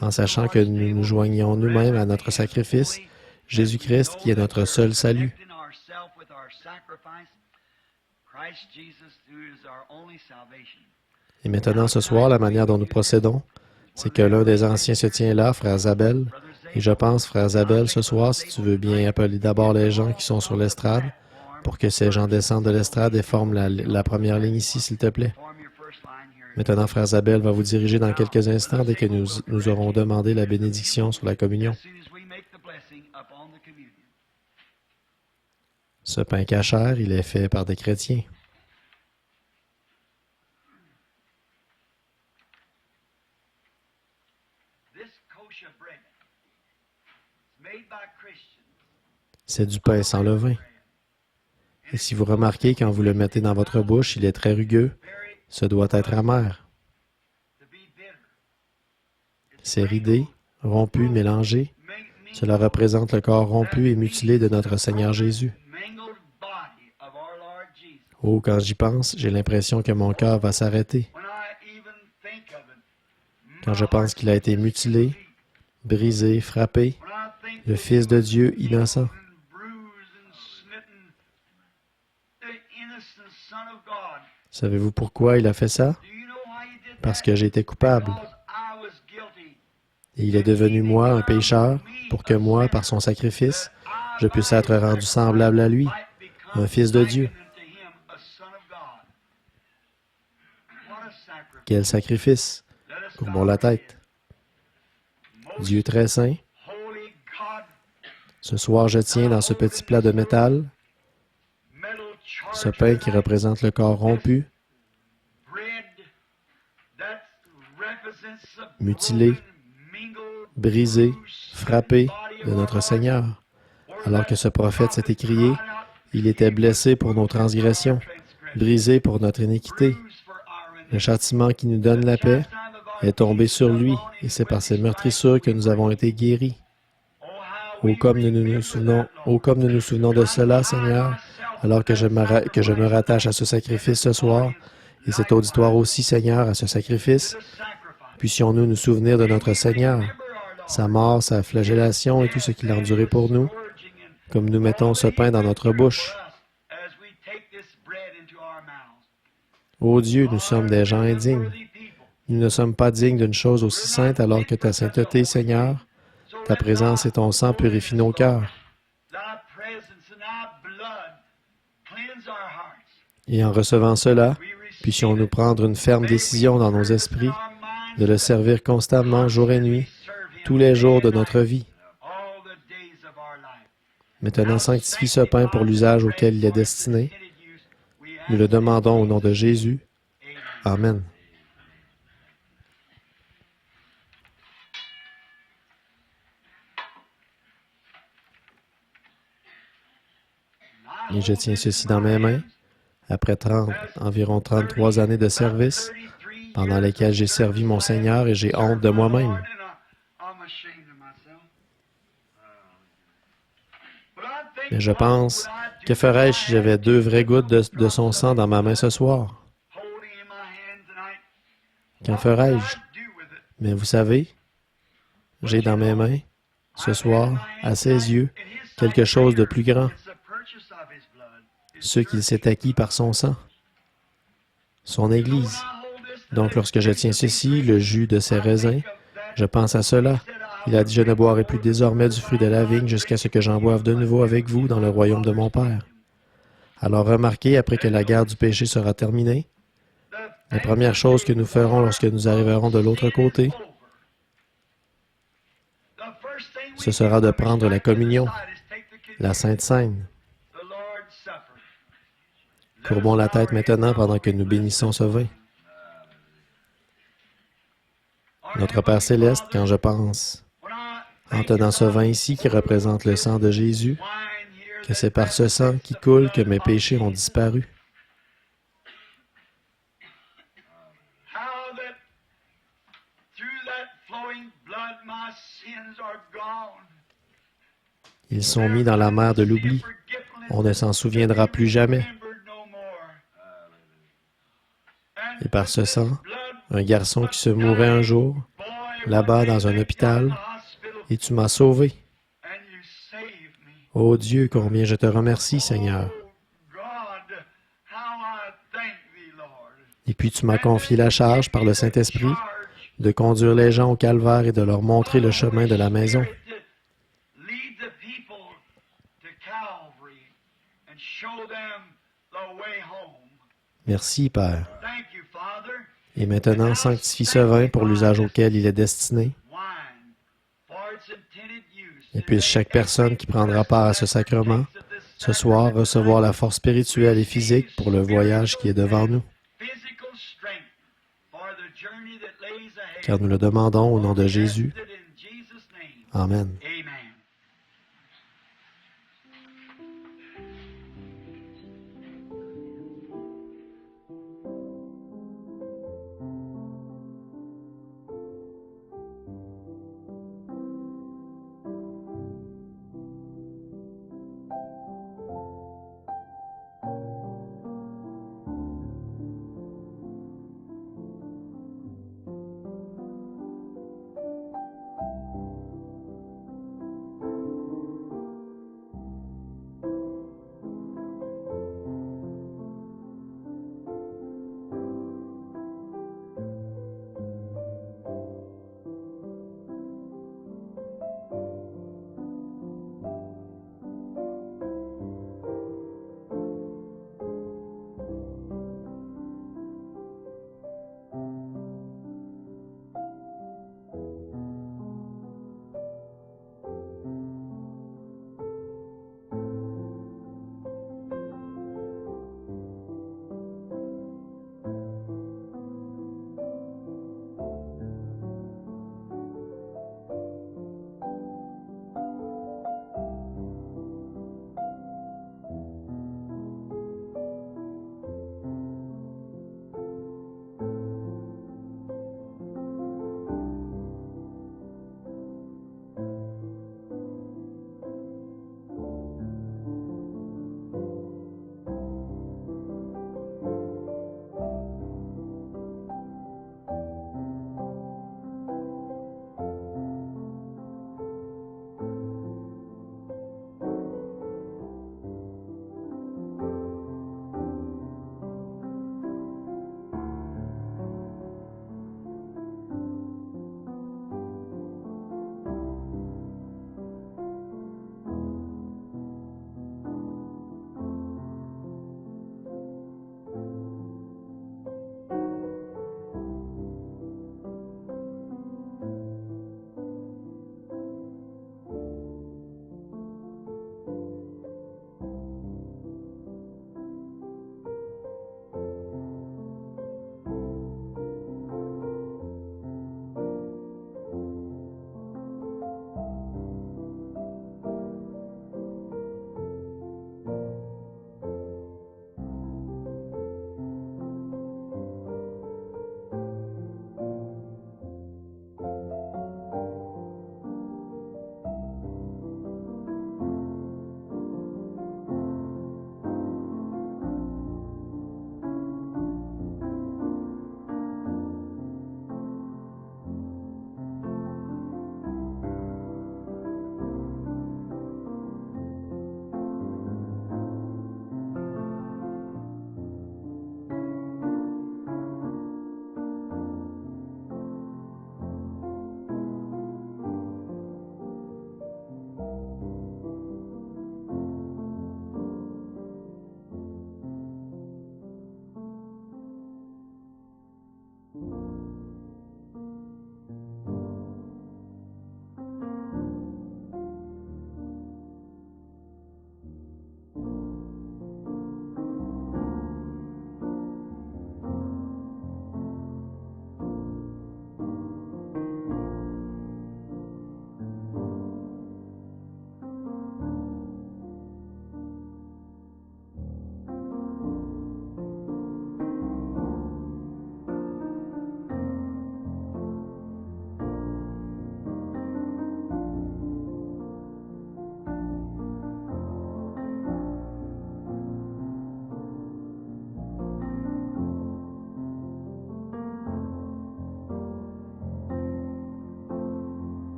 en sachant que nous nous joignons nous-mêmes à notre sacrifice, Jésus-Christ, qui est notre seul salut. Et maintenant, ce soir, la manière dont nous procédons, c'est que l'un des anciens se tient là, frère Zabel, et je pense, frère Zabel, ce soir, si tu veux bien appeler d'abord les gens qui sont sur l'estrade, pour que ces gens descendent de l'estrade et forment la première ligne ici, s'il te plaît. Maintenant, frère Zabel va vous diriger dans quelques instants dès que nous aurons demandé la bénédiction sur la communion. Ce pain cachère, il est fait par des chrétiens. C'est du pain sans levain. Et si vous remarquez, quand vous le mettez dans votre bouche, il est très rugueux. Ce doit être amer. C'est ridé, rompu, mélangé. Cela représente le corps rompu et mutilé de notre Seigneur Jésus. Oh, quand j'y pense, j'ai l'impression que mon cœur va s'arrêter. Quand je pense qu'il a été mutilé, brisé, frappé, le Fils de Dieu innocent. Savez-vous pourquoi il a fait ça? Parce que j'étais coupable. Et il est devenu moi un pécheur, pour que moi, par son sacrifice, je puisse être rendu semblable à lui, un fils de Dieu. Quel sacrifice! Courbons la tête. Dieu très saint, ce soir je tiens dans ce petit plat de métal ce pain qui représente le corps rompu, mutilé, brisé, frappé de notre Seigneur. Alors que ce prophète s'est écrié, il était blessé pour nos transgressions, brisé pour notre iniquité. Le châtiment qui nous donne la paix est tombé sur lui, et c'est par ses meurtrissures que nous avons été guéris. Oh, comme nous nous souvenons de cela, Seigneur, alors que je me rattache à ce sacrifice ce soir, et cet auditoire aussi, Seigneur, à ce sacrifice, puissions-nous nous souvenir de notre Seigneur, sa mort, sa flagellation et tout ce qu'il a enduré pour nous, comme nous mettons ce pain dans notre bouche. Ô Dieu, nous sommes des gens indignes. Nous ne sommes pas dignes d'une chose aussi sainte alors que ta sainteté, Seigneur, ta présence et ton sang purifient nos cœurs. Et en recevant cela, puissions-nous prendre une ferme décision dans nos esprits de le servir constamment, jour et nuit, tous les jours de notre vie. Maintenant, sanctifie ce pain pour l'usage auquel il est destiné. Nous le demandons au nom de Jésus. Amen. Et je tiens ceci dans mes mains, après environ 33 années de service, pendant lesquelles j'ai servi mon Seigneur et j'ai honte de moi-même. Mais je pense, que ferais-je si j'avais 2 vraies gouttes de son sang dans ma main ce soir? Qu'en ferais-je? Mais vous savez, j'ai dans mes mains, ce soir, à ses yeux, quelque chose de plus grand, ce qu'il s'est acquis par son sang, son Église. Donc, lorsque je tiens ceci, le jus de ses raisins, je pense à cela. Il a dit, je ne boirai plus désormais du fruit de la vigne jusqu'à ce que j'en boive de nouveau avec vous dans le royaume de mon Père. Alors remarquez, après que la guerre du péché sera terminée, la première chose que nous ferons lorsque nous arriverons de l'autre côté, ce sera de prendre la communion, la Sainte Seine. Courbons la tête maintenant pendant que nous bénissons ce vin. Notre Père céleste, quand je pense, en tenant ce vin ici qui représente le sang de Jésus, que c'est par ce sang qui coule que mes péchés ont disparu. Ils sont mis dans la mer de l'oubli. On ne s'en souviendra plus jamais. Et par ce sang, un garçon qui se mourait un jour, là-bas dans un hôpital, et tu m'as sauvé. Ô Dieu, combien je te remercie, Seigneur. Et puis tu m'as confié la charge par le Saint-Esprit de conduire les gens au calvaire et de leur montrer le chemin de la maison. Merci, Père. Et maintenant, sanctifie ce vin pour l'usage auquel il est destiné. Et puisse chaque personne qui prendra part à ce sacrement, ce soir, recevoir la force spirituelle et physique pour le voyage qui est devant nous. Car nous le demandons au nom de Jésus. Amen.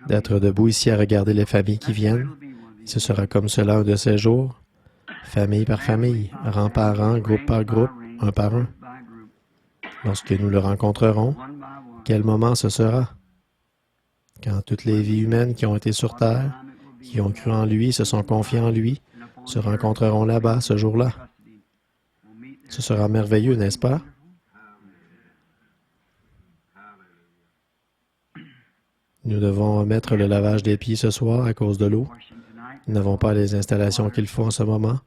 d'être debout ici à regarder les familles qui viennent. Ce sera comme cela un de ces jours, famille par famille, rang par rang, groupe par groupe, un par un. Lorsque nous le rencontrerons, quel moment ce sera? Quand toutes les vies humaines qui ont été sur Terre, qui ont cru en lui, se sont confiées en lui, se rencontreront là-bas ce jour-là. Ce sera merveilleux, n'est-ce pas? Nous devons remettre le lavage des pieds ce soir à cause de l'eau. Nous n'avons pas les installations qu'il faut en ce moment.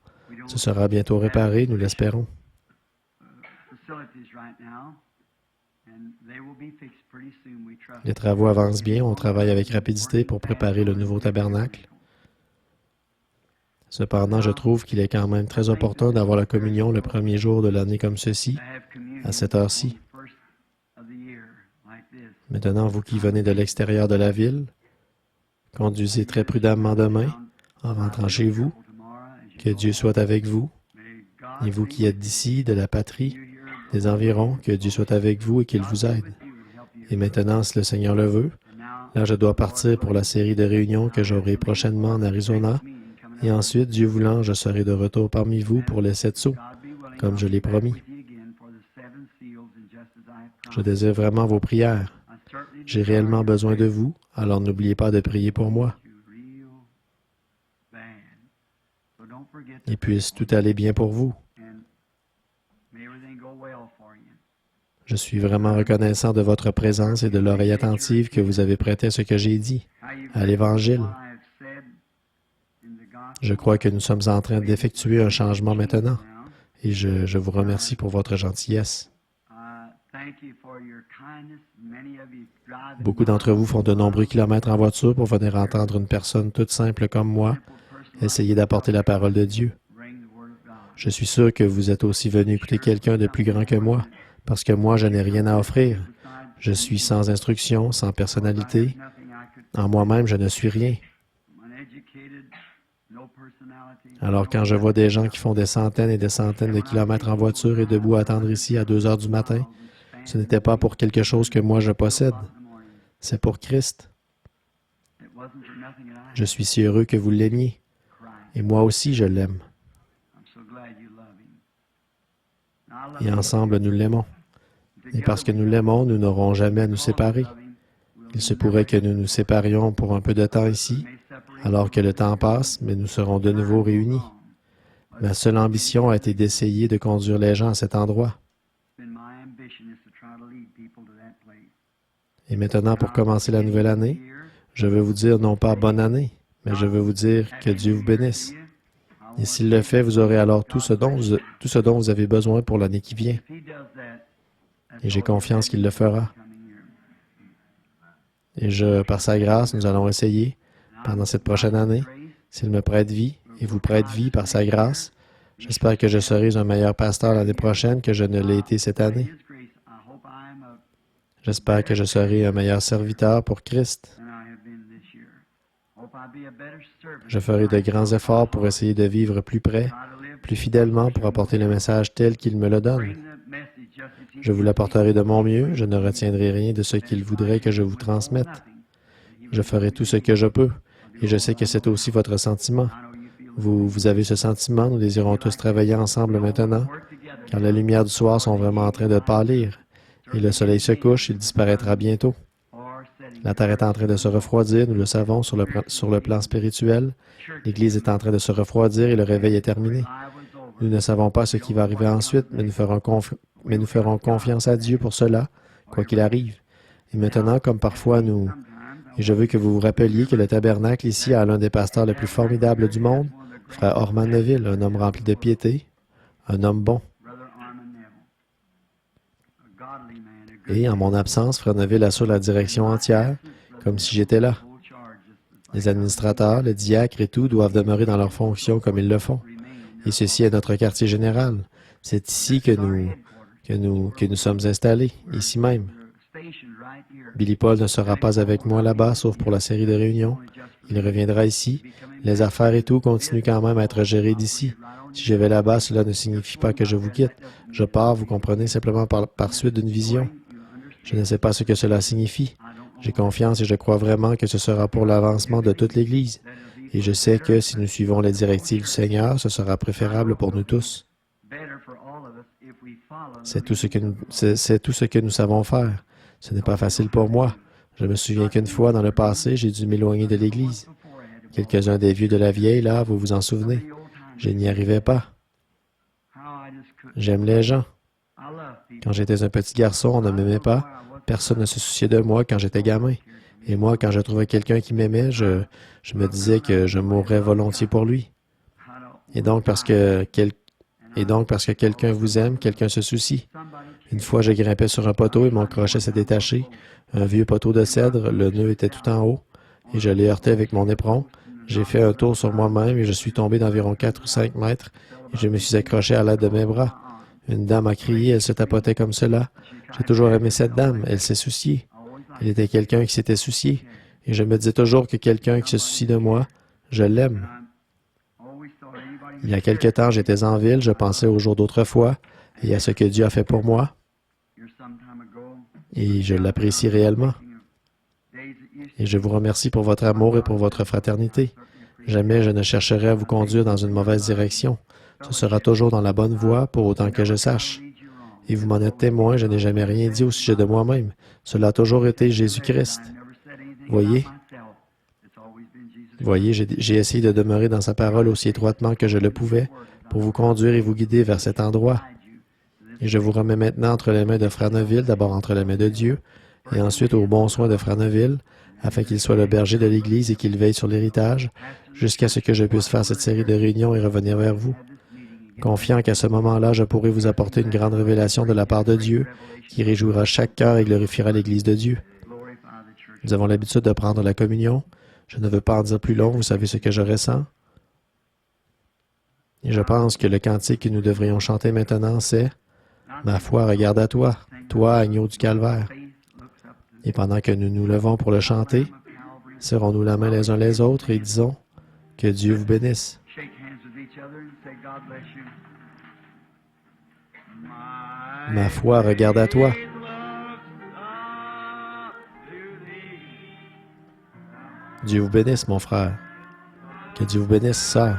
Ce sera bientôt réparé, nous l'espérons. Les travaux avancent bien, on travaille avec rapidité pour préparer le nouveau tabernacle. Cependant, je trouve qu'il est quand même très opportun d'avoir la communion le premier jour de l'année comme ceci, à cette heure-ci. Maintenant, vous qui venez de l'extérieur de la ville, conduisez très prudemment demain, en rentrant chez vous. Que Dieu soit avec vous. Et vous qui êtes d'ici, de la patrie, des environs, que Dieu soit avec vous et qu'il vous aide. Et maintenant, si le Seigneur le veut, là je dois partir pour la série de réunions que j'aurai prochainement en Arizona. Et ensuite, Dieu voulant, je serai de retour parmi vous pour les 7 sceaux, comme je l'ai promis. Je désire vraiment vos prières. J'ai réellement besoin de vous, alors n'oubliez pas de prier pour moi. Et puisse tout aller bien pour vous. Je suis vraiment reconnaissant de votre présence et de l'oreille attentive que vous avez prêtée à ce que j'ai dit, à l'Évangile. Je crois que nous sommes en train d'effectuer un changement maintenant, et je vous remercie pour votre gentillesse. Beaucoup d'entre vous font de nombreux kilomètres en voiture pour venir entendre une personne toute simple comme moi essayer d'apporter la parole de Dieu. Je suis sûr que vous êtes aussi venu écouter quelqu'un de plus grand que moi, parce que moi, je n'ai rien à offrir. Je suis sans instruction, sans personnalité. En moi-même, je ne suis rien. Alors, quand je vois des gens qui font des centaines et des centaines de kilomètres en voiture et debout à attendre ici à 2 heures du matin, ce n'était pas pour quelque chose que moi je possède. C'est pour Christ. Je suis si heureux que vous l'aimiez. Et moi aussi, je l'aime. Et ensemble, nous l'aimons. Et parce que nous l'aimons, nous n'aurons jamais à nous séparer. Il se pourrait que nous nous séparions pour un peu de temps ici, alors que le temps passe, mais nous serons de nouveau réunis. Ma seule ambition a été d'essayer de conduire les gens à cet endroit. Et maintenant, pour commencer la nouvelle année, je veux vous dire non pas bonne année, mais je veux vous dire que Dieu vous bénisse. Et s'il le fait, vous aurez alors tout ce dont vous avez besoin pour l'année qui vient. Et j'ai confiance qu'il le fera. Et par sa grâce, nous allons essayer, pendant cette prochaine année, s'il me prête vie et vous prête vie par sa grâce, j'espère que je serai un meilleur pasteur l'année prochaine que je ne l'ai été cette année. J'espère que je serai un meilleur serviteur pour Christ. Je ferai de grands efforts pour essayer de vivre plus près, plus fidèlement pour apporter le message tel qu'il me le donne. Je vous l'apporterai de mon mieux, je ne retiendrai rien de ce qu'il voudrait que je vous transmette. Je ferai tout ce que je peux, et je sais que c'est aussi votre sentiment. Vous avez ce sentiment, nous désirons tous travailler ensemble maintenant, car les lumières du soir sont vraiment en train de pâlir, et le soleil se couche, il disparaîtra bientôt. La terre est en train de se refroidir, nous le savons, sur le plan spirituel. L'Église est en train de se refroidir et le réveil est terminé. Nous ne savons pas ce qui va arriver ensuite, mais nous ferons confiance à Dieu pour cela, quoi qu'il arrive. Et maintenant, comme parfois et je veux que vous vous rappeliez que le tabernacle ici a l'un des pasteurs les plus formidables du monde, Frère Orman Neville, un homme rempli de piété, un homme bon. Et, en mon absence, Frère Neville assure la direction entière, comme si j'étais là. Les administrateurs, le diacre et tout doivent demeurer dans leurs fonctions comme ils le font. Et ceci est notre quartier général. C'est ici que nous sommes installés, ici même. Billy Paul ne sera pas avec moi là-bas, sauf pour la série de réunions. Il reviendra ici. Les affaires et tout continuent quand même à être gérées d'ici. Si je vais là-bas, cela ne signifie pas que je vous quitte. Je pars, vous comprenez, simplement par suite d'une vision. Je ne sais pas ce que cela signifie. J'ai confiance et je crois vraiment que ce sera pour l'avancement de toute l'Église. Et je sais que si nous suivons les directives du Seigneur, ce sera préférable pour nous tous. C'est tout ce que nous savons faire. Ce n'est pas facile pour moi. Je me souviens qu'une fois, dans le passé, j'ai dû m'éloigner de l'Église. Quelques-uns des vieux de la vieille, là, vous vous en souvenez. Je n'y arrivais pas. J'aime les gens. Quand j'étais un petit garçon, on ne m'aimait pas. Personne ne se souciait de moi quand j'étais gamin. Et moi, quand je trouvais quelqu'un qui m'aimait, je me disais que je mourrais volontiers pour lui. Et donc, parce que quelqu'un vous aime, quelqu'un se soucie. Une fois, je grimpais sur un poteau et mon crochet s'est détaché. Un vieux poteau de cèdre, le nœud était tout en haut, et je l'ai heurté avec mon éperon. J'ai fait un tour sur moi-même et je suis tombé d'environ 4 ou 5 mètres et je me suis accroché à l'aide de mes bras. Une dame a crié, elle se tapotait comme cela. J'ai toujours aimé cette dame, elle s'est souciée. Elle était quelqu'un qui s'était soucié, et je me disais toujours que quelqu'un qui se soucie de moi, je l'aime. Il y a quelque temps, j'étais en ville, je pensais aux jours d'autrefois et à ce que Dieu a fait pour moi, et je l'apprécie réellement. Et je vous remercie pour votre amour et pour votre fraternité. Jamais je ne chercherai à vous conduire dans une mauvaise direction. Ce sera toujours dans la bonne voie, pour autant que je sache. Et vous m'en êtes témoin, je n'ai jamais rien dit au sujet de moi-même. Cela a toujours été Jésus-Christ. Voyez, j'ai essayé de demeurer dans sa parole aussi étroitement que je le pouvais pour vous conduire et vous guider vers cet endroit. Et je vous remets maintenant entre les mains de Frère Neville, d'abord entre les mains de Dieu, et ensuite aux bons soins de Frère Neville, afin qu'il soit le berger de l'Église et qu'il veille sur l'héritage, jusqu'à ce que je puisse faire cette série de réunions et revenir vers vous. Confiant qu'à ce moment-là, je pourrai vous apporter une grande révélation de la part de Dieu, qui réjouira chaque cœur et glorifiera l'Église de Dieu. Nous avons l'habitude de prendre la communion. Je ne veux pas en dire plus long, vous savez ce que je ressens. Et je pense que le cantique que nous devrions chanter maintenant, c'est « Ma foi regarde à toi, toi, agneau du calvaire ». Et pendant que nous nous levons pour le chanter, serrons-nous la main les uns les autres et disons « Que Dieu vous bénisse ». Ma foi regarde à toi. Dieu vous bénisse, mon frère. Que Dieu vous bénisse, sœur.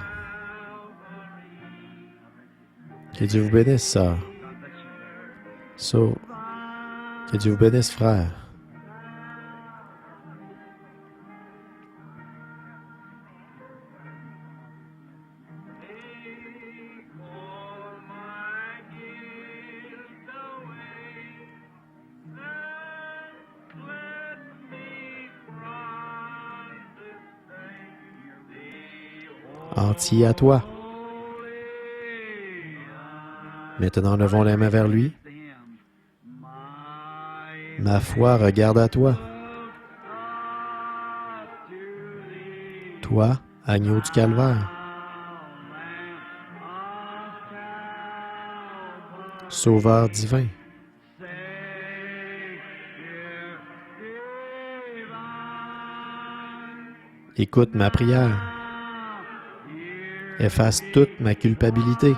Que Dieu vous bénisse, sœur. Que Dieu vous bénisse, frère. Entier à toi. Maintenant, levons les mains vers lui. Ma foi regarde à toi. Toi, agneau du calvaire. Sauveur divin. Écoute ma prière. Efface toute ma culpabilité.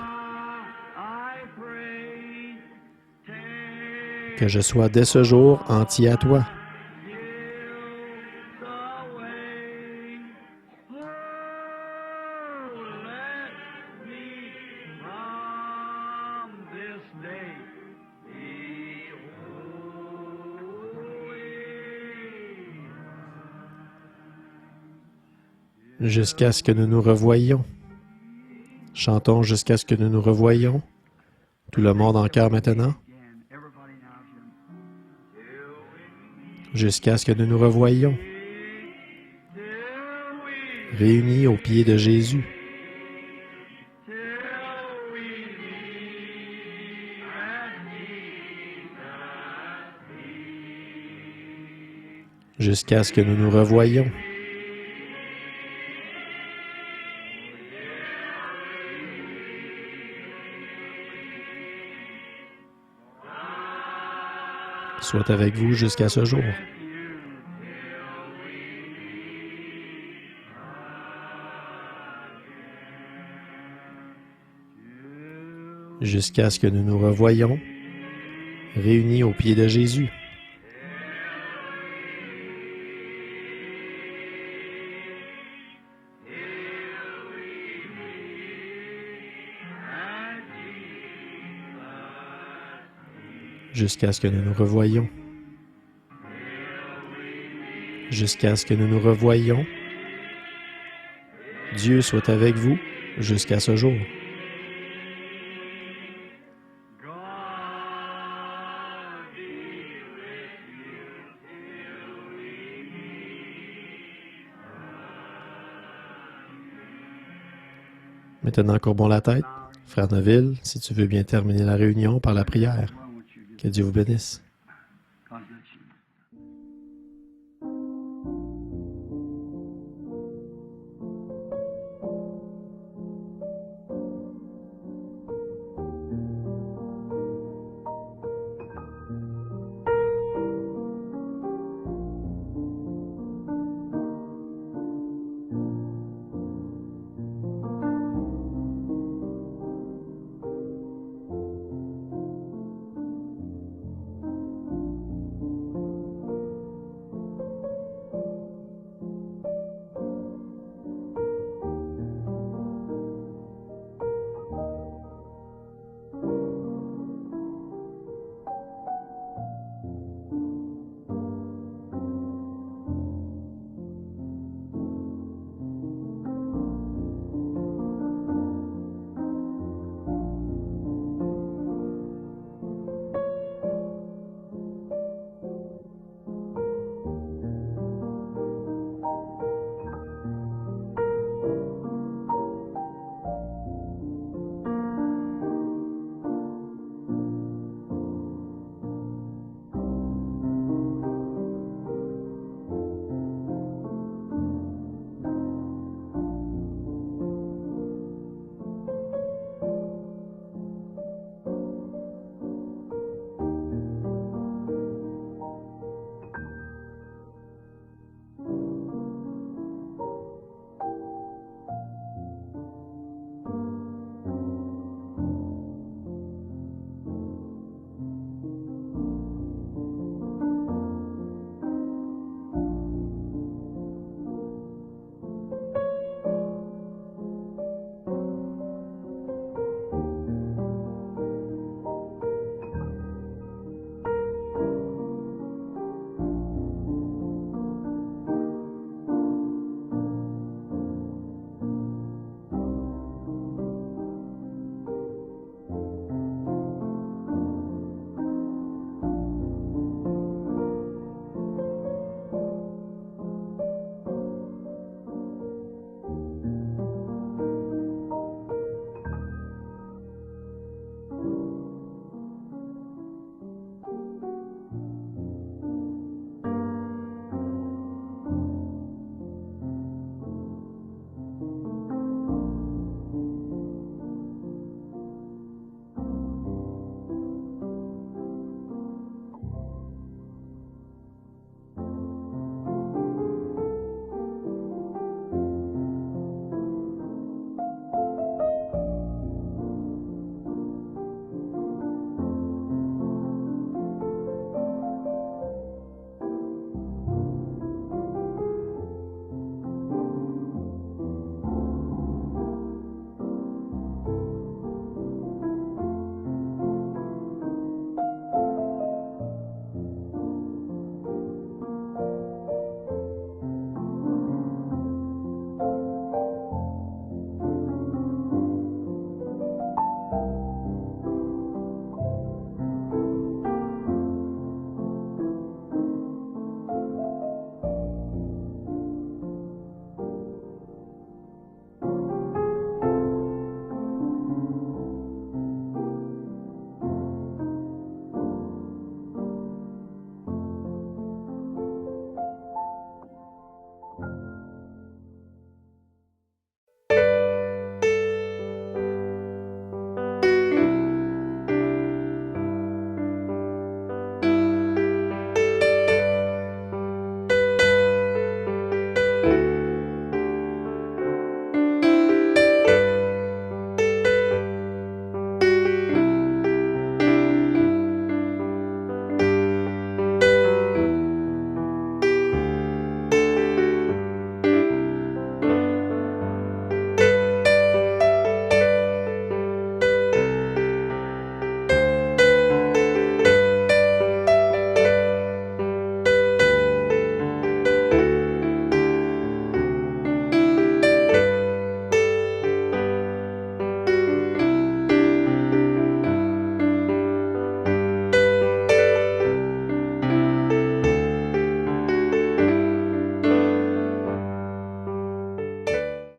Que je sois dès ce jour entier à toi. Jusqu'à ce que nous nous revoyions. Chantons jusqu'à ce que nous nous revoyions. Tout le monde en chœur maintenant. Jusqu'à ce que nous nous revoyions. Réunis aux pieds de Jésus. Jusqu'à ce que nous nous revoyions. Soit avec vous jusqu'à ce jour. Jusqu'à ce que nous nous revoyions, réunis aux pieds de Jésus. jusqu'à ce que nous nous revoyions. Jusqu'à ce que nous nous revoyions. Dieu soit avec vous jusqu'à ce jour. Maintenant, courbons la tête. Frère Neville, si tu veux bien terminer la réunion par la prière. Que Dieu vous bénisse.